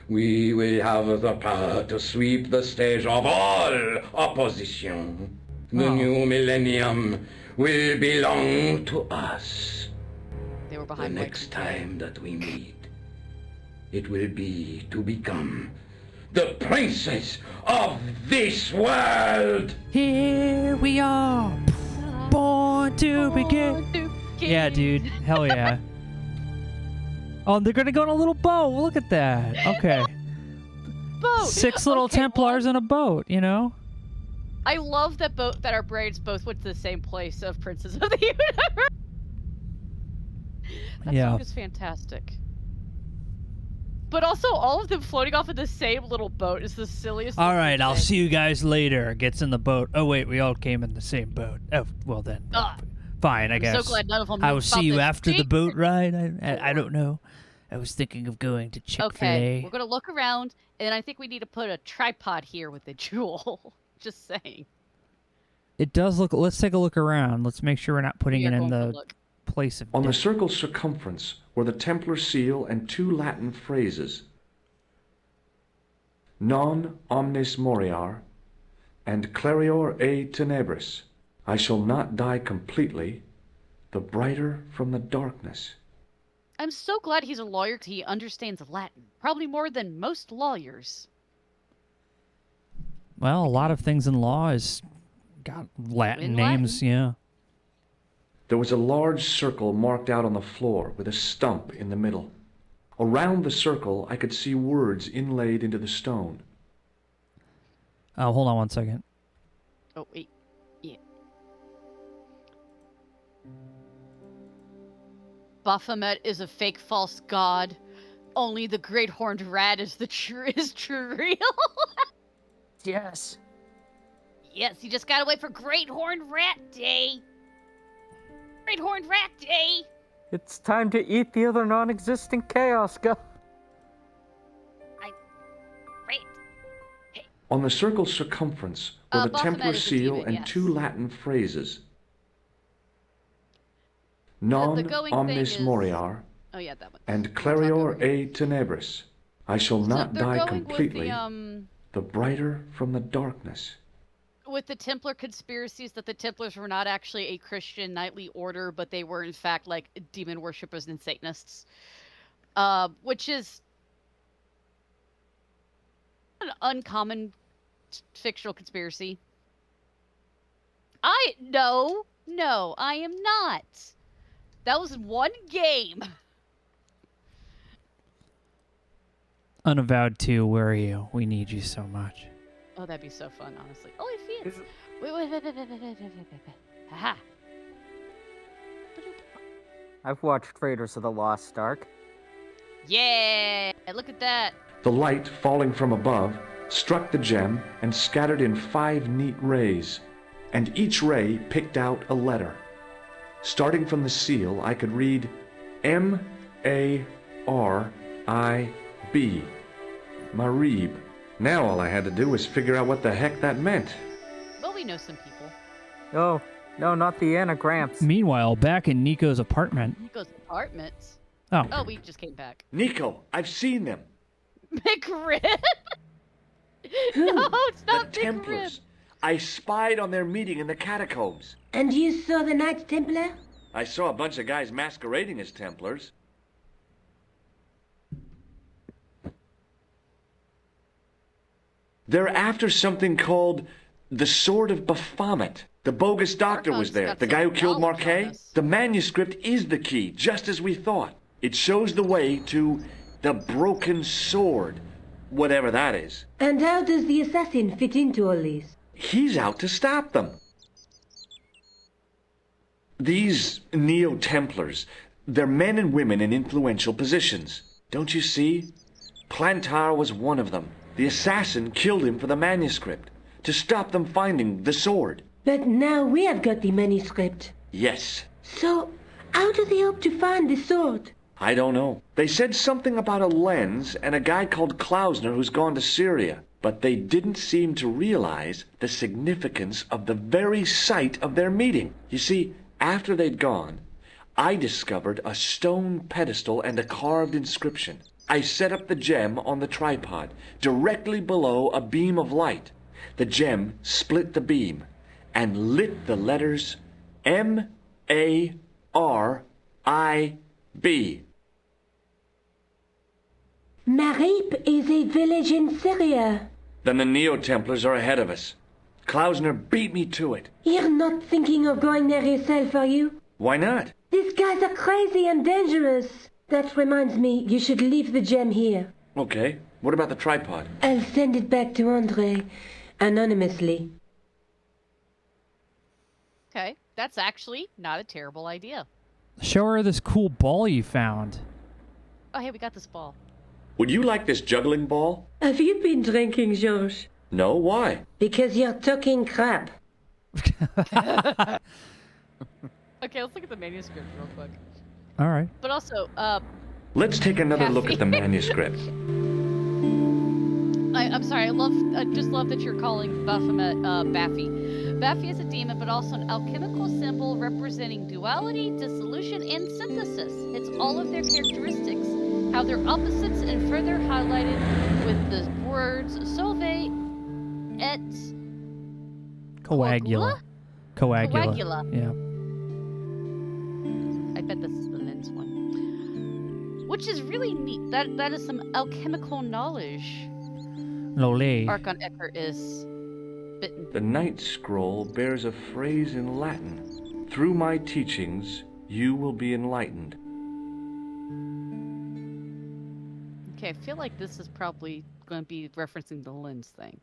we will have the power to sweep the stage of all opposition. The Oh. new millennium will belong to us. They were The behind next time that we meet, it will be to become the princess of this world. Here we are, born to begin. Yeah, dude. Hell yeah. Oh, they're gonna go on a little boat. Look at that. Okay. Boat. 6 little Templars in a boat, you know? I love that our brains both went to the same place of Princes of the Universe. That song is fantastic. But also, all of them floating off in the same little boat is the silliest. All right, I'll see you guys later. Gets in the boat. Oh wait, we all came in the same boat. Oh, well then. Fine, I guess. I'm so glad none of them I will see you this. after the boat ride. I don't know. I was thinking of going to Chick-fil-A. Okay, we're gonna look around, and I think we need to put a tripod here with a jewel. Just saying. It does look. Let's take a look around. Let's make sure we're not putting it in the place of. On the death. circle's circumference were the Templar seal and 2 Latin phrases: Non omnis moriar and Clarior e tenebris. I shall not die completely, the brighter from the darkness. I'm so glad he's a lawyer 'cause he understands Latin. Probably more than most lawyers. Well, a lot of things in law is got Latin names. Yeah. There was a large circle marked out on the floor with a stump in the middle. Around the circle, I could see words inlaid into the stone. Oh, hold on one second. Oh, wait. Yeah. Baphomet is a fake false god. Only the great horned rat is true real. Yes. Yes, you just gotta wait for Great Horned Rat Day. Great Horned Rat Day. It's time to eat the other non-existent chaos god. On the circle's circumference were the Baphomet Templar is a seal demon, and yes. 2 Latin phrases: Non going omnis thing is- moriar Oh yeah, that one. and Clarior e tenebris. I shall not they're die going completely, with the brighter from the darkness. with the Templar conspiracies that the Templars were not actually a Christian knightly order, but they were in fact like demon worshippers and Satanists, which is an uncommon fictional conspiracy. No, I am not. That was one game. Unavowed 2, where are you? We need you so much. Oh, that'd be so fun, honestly. Oh, if he is. Wait. Haha. I've watched Raiders of the Lost Ark. Yeah, look at that. The light, falling from above, struck the gem and scattered in 5 neat rays, and each ray picked out a letter. Starting from the seal, I could read M-A-R-I-B, Marib. Now all I had to do was figure out what the heck that meant. Well, we know some people. Oh, no, not the anagrams. Meanwhile, back in Nico's apartment. Nico's apartments. Oh, we just came back. Nico, I've seen them. McRib? No, it's not The Templars. I spied on their meeting in the catacombs. And you saw the Knights Templar? I saw a bunch of guys masquerading as Templars. They're after something called the Sword of Baphomet. The bogus doctor was there, the guy who killed Marquet. The manuscript is the key, just as we thought. It shows the way to the broken sword, whatever that is. And how does the assassin fit into all this? He's out to stop them. These Neo-Templars, they're men and women in influential positions. Don't you see? Plantar was one of them. The assassin killed him for the manuscript, to stop them finding the sword. But now we have got the manuscript. Yes. So, how do they hope to find the sword? I don't know. They said something about a lens and a guy called Klausner who's gone to Syria. But they didn't seem to realize the significance of the very site of their meeting. You see, after they'd gone, I discovered a stone pedestal and a carved inscription. I set up the gem on the tripod, directly below a beam of light. The gem split the beam and lit the letters M-A-R-I-B. Marib is a village in Syria. Then the Neo-Templars are ahead of us. Klausner beat me to it. You're not thinking of going there yourself, are you? Why not? These guys are crazy and dangerous. That reminds me, you should leave the gem here. Okay. What about the tripod? I'll send it back to Andre, anonymously. Okay, that's actually not a terrible idea. Show her this cool ball you found. Oh, hey, we got this ball. Would you like this juggling ball? Have you been drinking, Georges? No, why? Because you're talking crap. Okay, let's look at the manuscript real quick. All right. But also, Let's take another look at the manuscript. I'm sorry, I just love that you're calling Baphomet, Baffy. Baffy is a demon, but also an alchemical symbol representing duality, dissolution, and synthesis. It's all of their characteristics, how they're opposites, and further highlighted with the words solve et Coagula. Coagula. Yeah. I bet this is the lens one. Which is really neat. That is some alchemical knowledge. Lole. Archon Ecker is bitten. The Night Scroll bears a phrase in Latin. Through my teachings, you will be enlightened. Okay, I feel like this is probably going to be referencing the lens thing.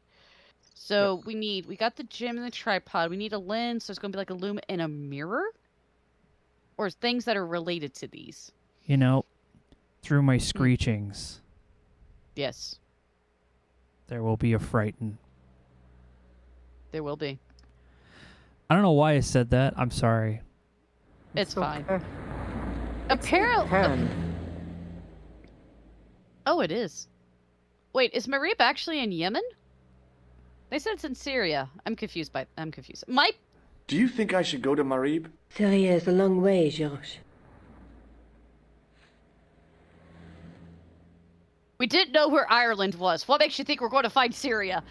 So we got the gem and the tripod. We need a lens, so it's going to be like a lumen and a mirror? Or things that are related to these? You know, through my screechings, Yes, there will be a frighten. there will be. I don't know why I said that. I'm sorry. It's fine. okay. Apparently... Oh, it is. Wait, is Marib actually in Yemen? They said it's in Syria. I'm confused. Mike? Do you think I should go to Marib? Syria is a long way, Georges. We didn't know where Ireland was. What makes you think we're going to find Syria?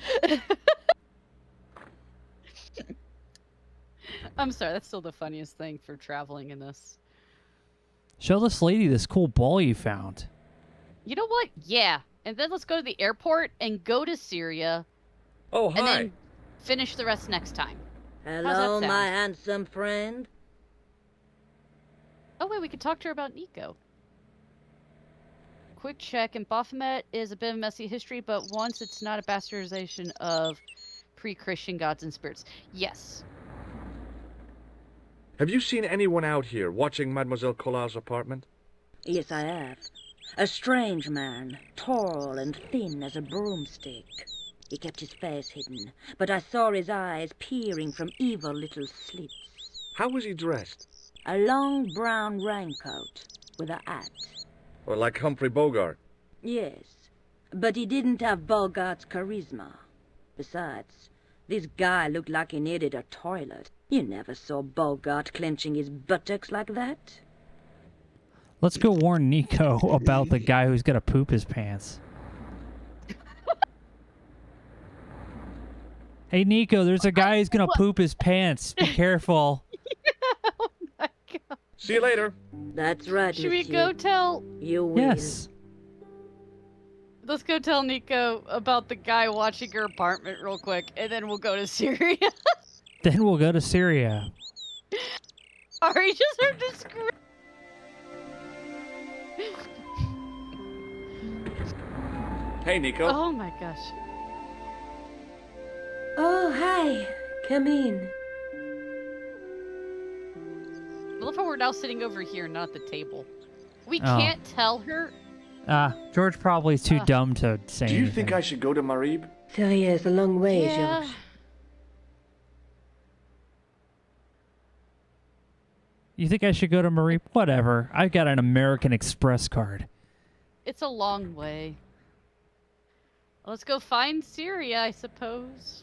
I'm sorry, that's still the funniest thing for traveling in this. Show this lady this cool ball you found. You know what? Yeah. And then let's go to the airport and go to Syria. Oh, hi. And then finish the rest next time. How's that Hello, sound? my handsome friend. Oh, wait, we could talk to her about Nico. Quick check, and Baphomet is a bit of a messy history, but once it's not a bastardization of pre-Christian gods and spirits. Yes. Have you seen anyone out here watching Mademoiselle Collar's apartment? Yes, I have. A strange man, tall and thin as a broomstick. He kept his face hidden, but I saw his eyes peering from evil little slits. How was he dressed? A long brown raincoat with a hat. Or like Humphrey Bogart? Yes, but he didn't have Bogart's charisma. Besides, this guy looked like he needed a toilet. You never saw Bogart clenching his buttocks like that. Let's go warn Nico about the guy who's gonna poop his pants. Hey, Nico, there's a guy who's gonna poop his pants. Be careful. Oh my god. See you later. That's right, Should we monsieur. go tell... You will. Yes. Let's go tell Nico about the guy watching her apartment real quick, and then we'll go to Syria. Then we'll go to Syria. Ari just heard the scream. Hey, Nico. Oh my gosh. Oh, hi. Come in. I love how we're now sitting over here, not at the table. We Oh. can't tell her. George probably is too dumb to say Do you anything. think I should go to Marib? Syria is a long way, Yeah. Georges. You think I should go to Marie? Whatever. I got an American Express card. It's a long way. Let's go find Syria, I suppose.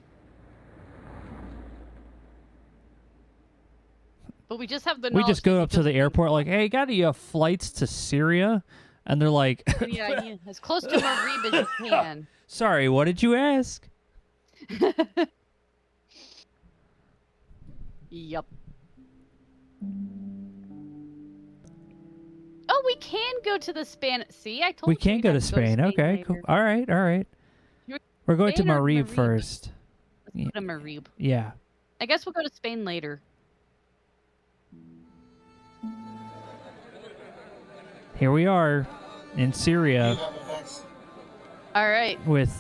But we just have the We knowledge just that go he up to the doesn't- airport like, hey, got any flights to Syria? And they're like, Yeah, as close to Marib as you can. sorry, what did you ask? Yup. Oh, we can go to the Spain. See, I told We you can we'd go to have Spain. Okay, later. cool. All right, all right. We're going to Spain or Marib Marib? first. Let's go to Marib. Yeah. I guess we'll go to Spain later. Here we are in Syria All right. with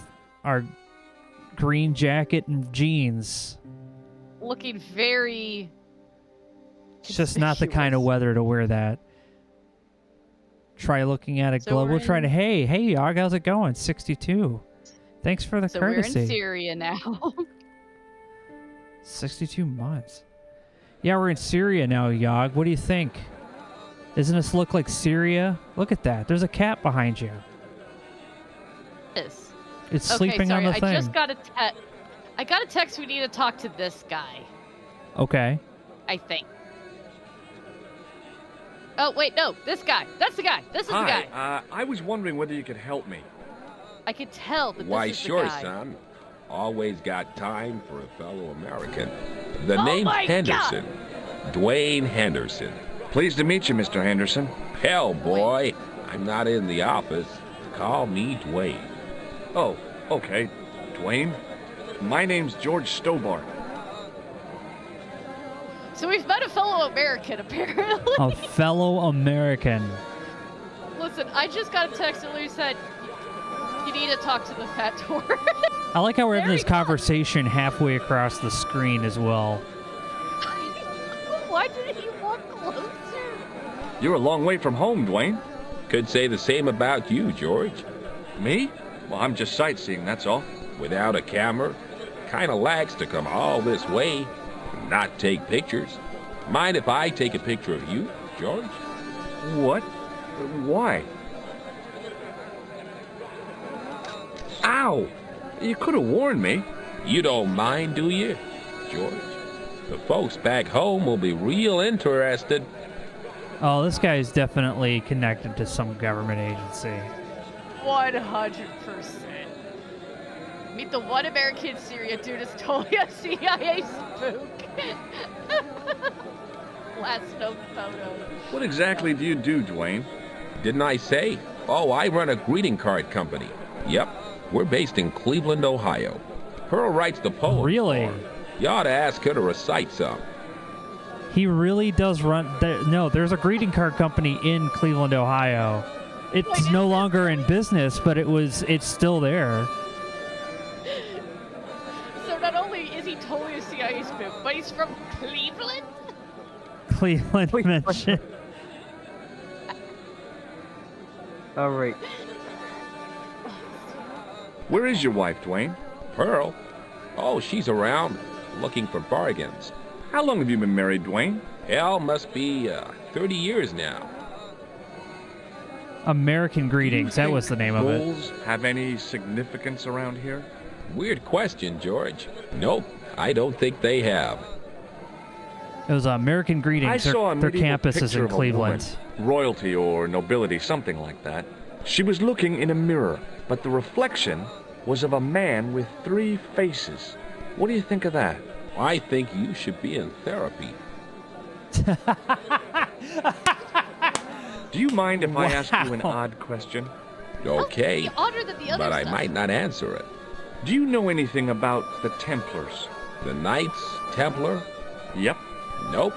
our green jacket and jeans. Looking very... It's just not the kind of weather to wear that. Try looking at a So global we're try to in- hey, Yog, how's it going? 62. Thanks for the So courtesy. we're in Syria now. 62 months. Yeah, we're in Syria now, Yog. What do you think? Doesn't this look like Syria? Look at that. There's a cat behind you. Yes. It's Okay, sleeping sorry, on the thing. I just got a I got a text. We need to talk to this guy. Okay. I think. Oh wait, no, this guy. That's the guy. This is the guy. Hi, I was wondering whether you could help me. I could tell that Why, this is sure, the guy. son. Always got time for a fellow American. The Oh name's my Henderson. Dwayne Henderson. Pleased to meet you, Mr. Henderson. Hell, boy, I'm not in the office. Call me Dwayne. Oh, okay. Dwayne? My name's George Stobart. So we've met a fellow American, apparently. A fellow American. Listen, I just got a text earlier who said you need to talk to the fat tour. I like how we're having this conversation halfway across the screen as well. Why didn't he walk closer? You're a long way from home, Dwayne. Could say the same about you, George. Me? Well, I'm just sightseeing, that's all. Without a camera, kinda lags to come all this way and not take pictures. Mind if I take a picture of you, George? What? Why? Ow! You could have warned me. You don't mind, do you, George? The folks back home will be real interested. Oh, this guy is definitely connected to some government agency. 100%. Meet the one American in Syria dude is totally a CIA spook. Last known photo. What exactly do you do, Dwayne? Didn't I say? Oh, I run a greeting card company. Yep, we're based in Cleveland, Ohio. Pearl writes the poem. Really? You ought to ask her to recite some. He really does run. No, there's a greeting card company in Cleveland, Ohio. It's no longer in business, but it's still there. So not only is he totally a CIA spook, but he's from Cleveland? Cleveland mentioned. All right. Where is your wife, Dwayne? Pearl? Oh, she's around, looking for bargains. How long have you been married, Dwayne? Hell, must be 30 years now. American Greetings. That was the name of it. Bulls have any significance around here? Weird question, George. Nope, I don't think they have. It was American I Greetings. saw a Their medieval campus is picture in of a Cleveland. woman, royalty or nobility, something like that. She was looking in a mirror, but the reflection was of a man with 3 faces. What do you think of that? I think you should be in therapy. Do you mind if I ask you an Wow. odd question? Okay, The odder than the other but I stuff. might not answer it. Do you know anything about the Templars? The Knights Templar? Yep. Nope.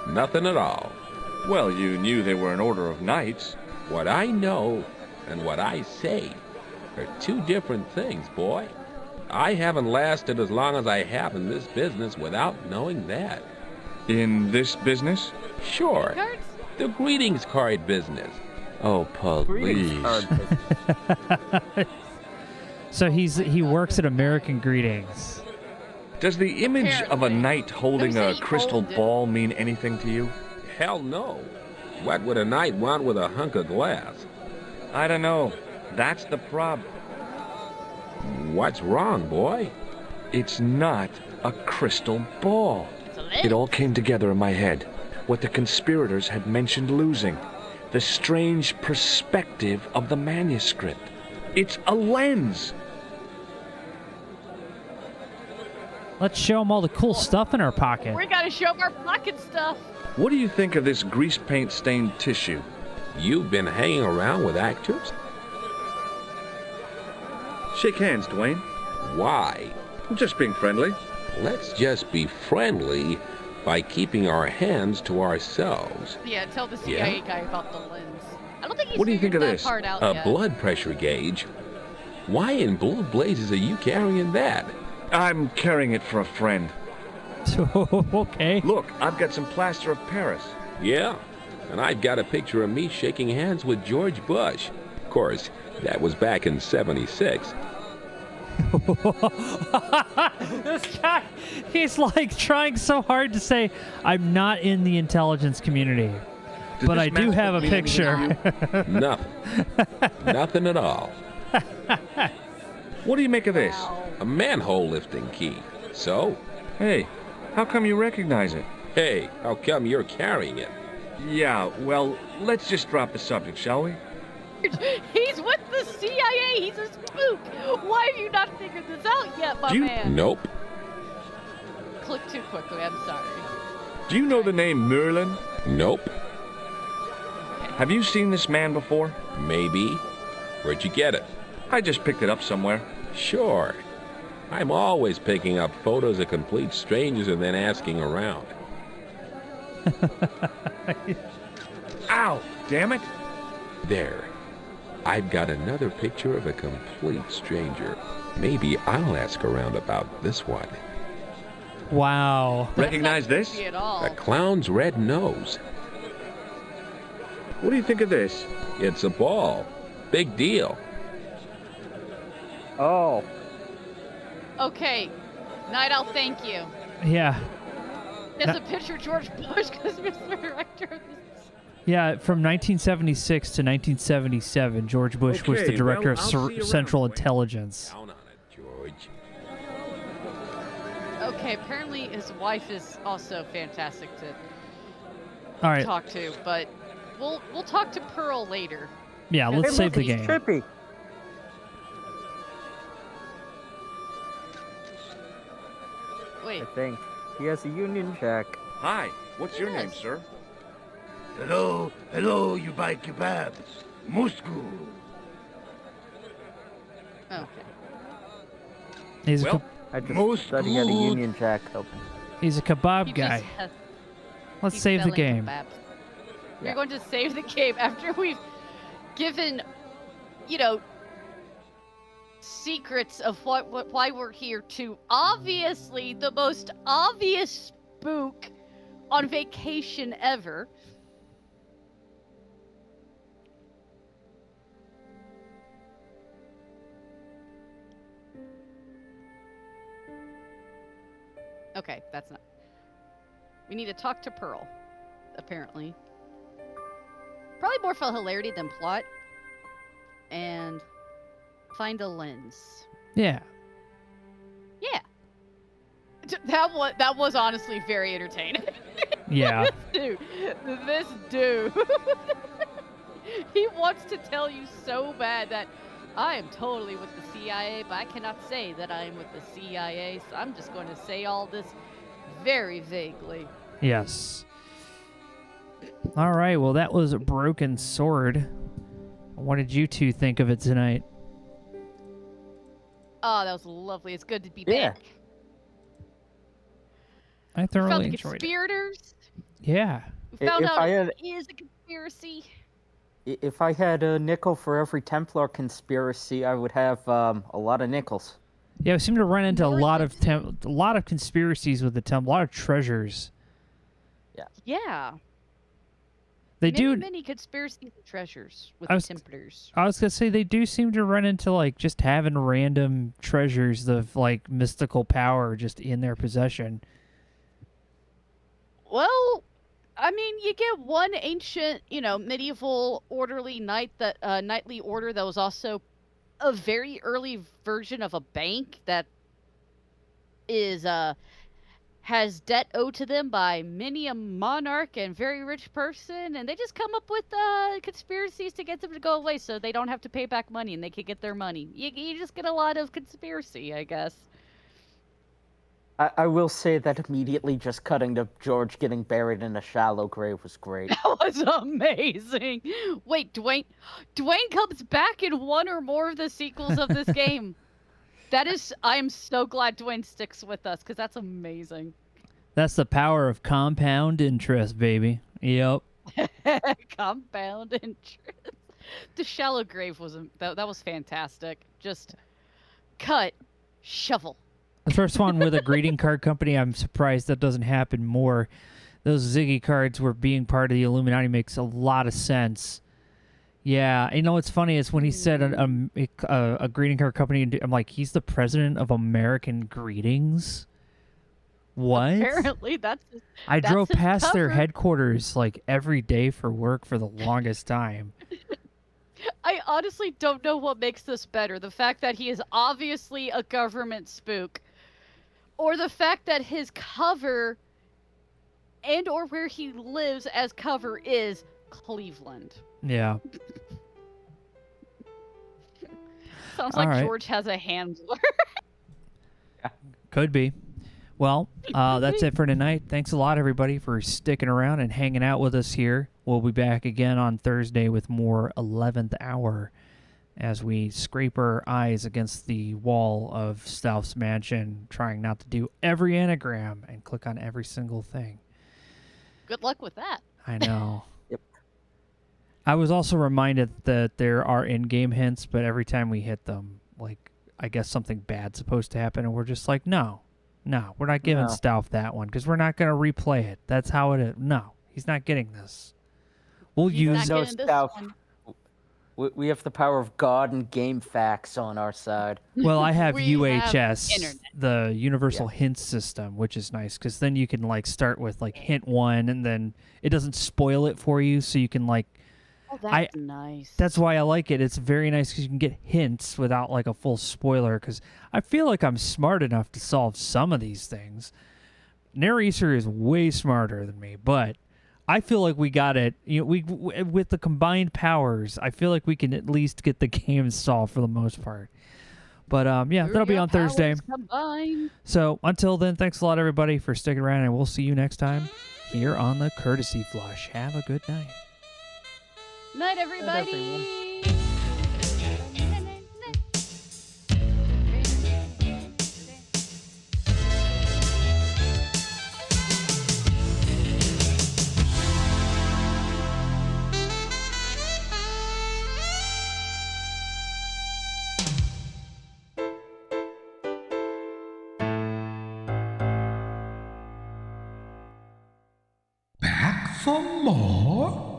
Nothing at all. Well, you knew they were an order of knights. What I know and what I say are 2 different things, boy. I haven't lasted as long as I have in this business without knowing that. In this business? Sure. Cards? The greetings card business. Oh, Greetings please. card. So he works at American Greetings. Does the image of a Apparently. knight holding Never a said he crystal owned it. ball mean anything to you? Hell no. What would a knight want with a hunk of glass? I don't know. That's the problem. What's wrong, boy? It's not a crystal ball. It's a lid. It all came together in my head. What the conspirators had mentioned losing. The strange perspective of the manuscript. It's a lens. Let's show him all the cool stuff in our pocket. We gotta show him our pocket stuff. What do you think of this grease paint stained tissue? You've been hanging around with actors? Shake hands, Dwayne. Why? I'm just being friendly. Let's just be friendly by keeping our hands to ourselves. Yeah, tell the CIA guy about the lens. I don't think he's What do you think figured of that this? part out A yet. blood pressure gauge? Why in blue blazes are you carrying that? I'm carrying it for a friend. Okay. Look, I've got some plaster of Paris. Yeah, and I've got a picture of me shaking hands with George Bush. Of course, that was back in '76. This guy, he's like trying so hard to say, I'm not in the intelligence community. Did But this I do match have a mean anything to picture. you? Nothing. Nothing at all. What do you make of this? A manhole lifting key. So? Hey, how come you recognize it? Hey, how come you're carrying it? Yeah, well, let's just drop the subject, shall we? He's with the CIA. He's a spook. Why have you not figured this out yet, my man? Nope. Click too quickly. I'm sorry. Do you know the name Merlin? Nope. Have you seen this man before? Maybe. Where'd you get it? I just picked it up somewhere. Sure. I'm always picking up photos of complete strangers and then asking around. Ow! Damn it! There. I've got another picture of a complete stranger. Maybe I'll ask around about this one. Wow. Recognize this? See at all. A clown's red nose. What do you think of this? It's a ball. Big deal. Oh. Okay. Night Owl, thank you. Yeah. There's a picture of George Bush because he's the director of this. Yeah, from 1976 to 1977, George Bush was the Okay, director well, of I'll see you Central around, Dwayne. Intelligence. Down on it, George. Okay, apparently his wife is also fantastic to All right. talk to, but we'll talk to Pearl later. Yeah, Hey, let's save look, the he's game. Trippy. Wait, I think he has a Union Jack. Hi, what's your name, Yes. sir? Hello, you buy kebabs. Moscow. okay. He's a, Well, I just Most thought he had a good. Union Jack open. he's a kebab He guy. just has- Let's he's save the selling game. kebabs. Yeah. We're going to save the game after we've given, you know, secrets of why we're here to obviously the most obvious spook on vacation ever. Okay, that's not. We need to talk to Pearl, apparently. Probably more for hilarity than plot. And find a lens. Yeah. Yeah. That was honestly very entertaining. Yeah. This dude. He wants to tell you so bad that I am totally with the CIA, but I cannot say that I am with the CIA, so I'm just going to say all this very vaguely. Yes. All right. Well, that was a Broken Sword. What did you two think of it tonight? Oh, that was lovely. It's good to be Yeah. back. I We thoroughly found the enjoyed it. conspirators. Yeah. We found If out I had- it is a conspiracy. If I had a nickel for every Templar conspiracy, I would have a lot of nickels. Yeah, we seem to run into a More lot than- of a lot of conspiracies with the Temple, a lot of treasures. Yeah. They do. Many conspiracies and treasures with I the was- Templars. I was gonna say they do seem to run into like just having random treasures of like mystical power just in their possession. Well, I mean, you get one ancient, medieval orderly knightly order that was also a very early version of a bank that is has debt owed to them by many a monarch and very rich person, and they just come up with conspiracies to get them to go away so they don't have to pay back money and they can get their money. You just get a lot of conspiracy, I guess. I will say that immediately just cutting to George getting buried in a shallow grave was great. That was amazing. Wait, Dwayne comes back in one or more of the sequels of this game. I am so glad Dwayne sticks with us because that's amazing. That's the power of compound interest, baby. Yep. Compound interest. The shallow grave that was fantastic. Just cut, shovel. The first one with a greeting card company, I'm surprised that doesn't happen more. Those Ziggy cards were being part of the Illuminati makes a lot of sense. Yeah, you know what's funny is when he said a greeting card company, I'm like, he's the president of American Greetings? What? Apparently, I drove his past their cover. headquarters like every day for work for the longest time. I honestly don't know what makes this better. The fact that he is obviously a government spook, or the fact that his cover and or where he lives as cover is Cleveland. Yeah. Sounds All like right. George has a handler. Could be. Well, that's it for tonight. Thanks a lot, everybody, for sticking around and hanging out with us here. We'll be back again on Thursday with more 11th Hour as we scrape our eyes against the wall of Stouff's mansion, trying not to do every anagram and click on every single thing. Good luck with that. I know. Yep. I was also reminded that there are in-game hints, but every time we hit them, like, I guess something bad's supposed to happen, and we're just like, no, we're not giving No. Stouff that one, because we're not going to replay it. That's how it is. No, he's not getting this. We'll He's use not No getting this Stouff. one. We have the power of God and game facts on our side. Well, I have We have UHS, internet. the Universal Hint System, which is nice because then you can like start with like hint 1, and then it doesn't spoil it for you, so you can like. Oh, that's nice. That's why I like it. It's very nice because you can get hints without like a full spoiler. Because I feel like I'm smart enough to solve some of these things. Naresar is way smarter than me, but I feel like we got it. You know, we with the combined powers, I feel like we can at least get the game solved for the most part. But yeah, that'll be on Thursday. Combined. So until then, thanks a lot, everybody, for sticking around, and we'll see you next time here on the Courtesy Flush. Have a good night. Night, everybody. Back for more?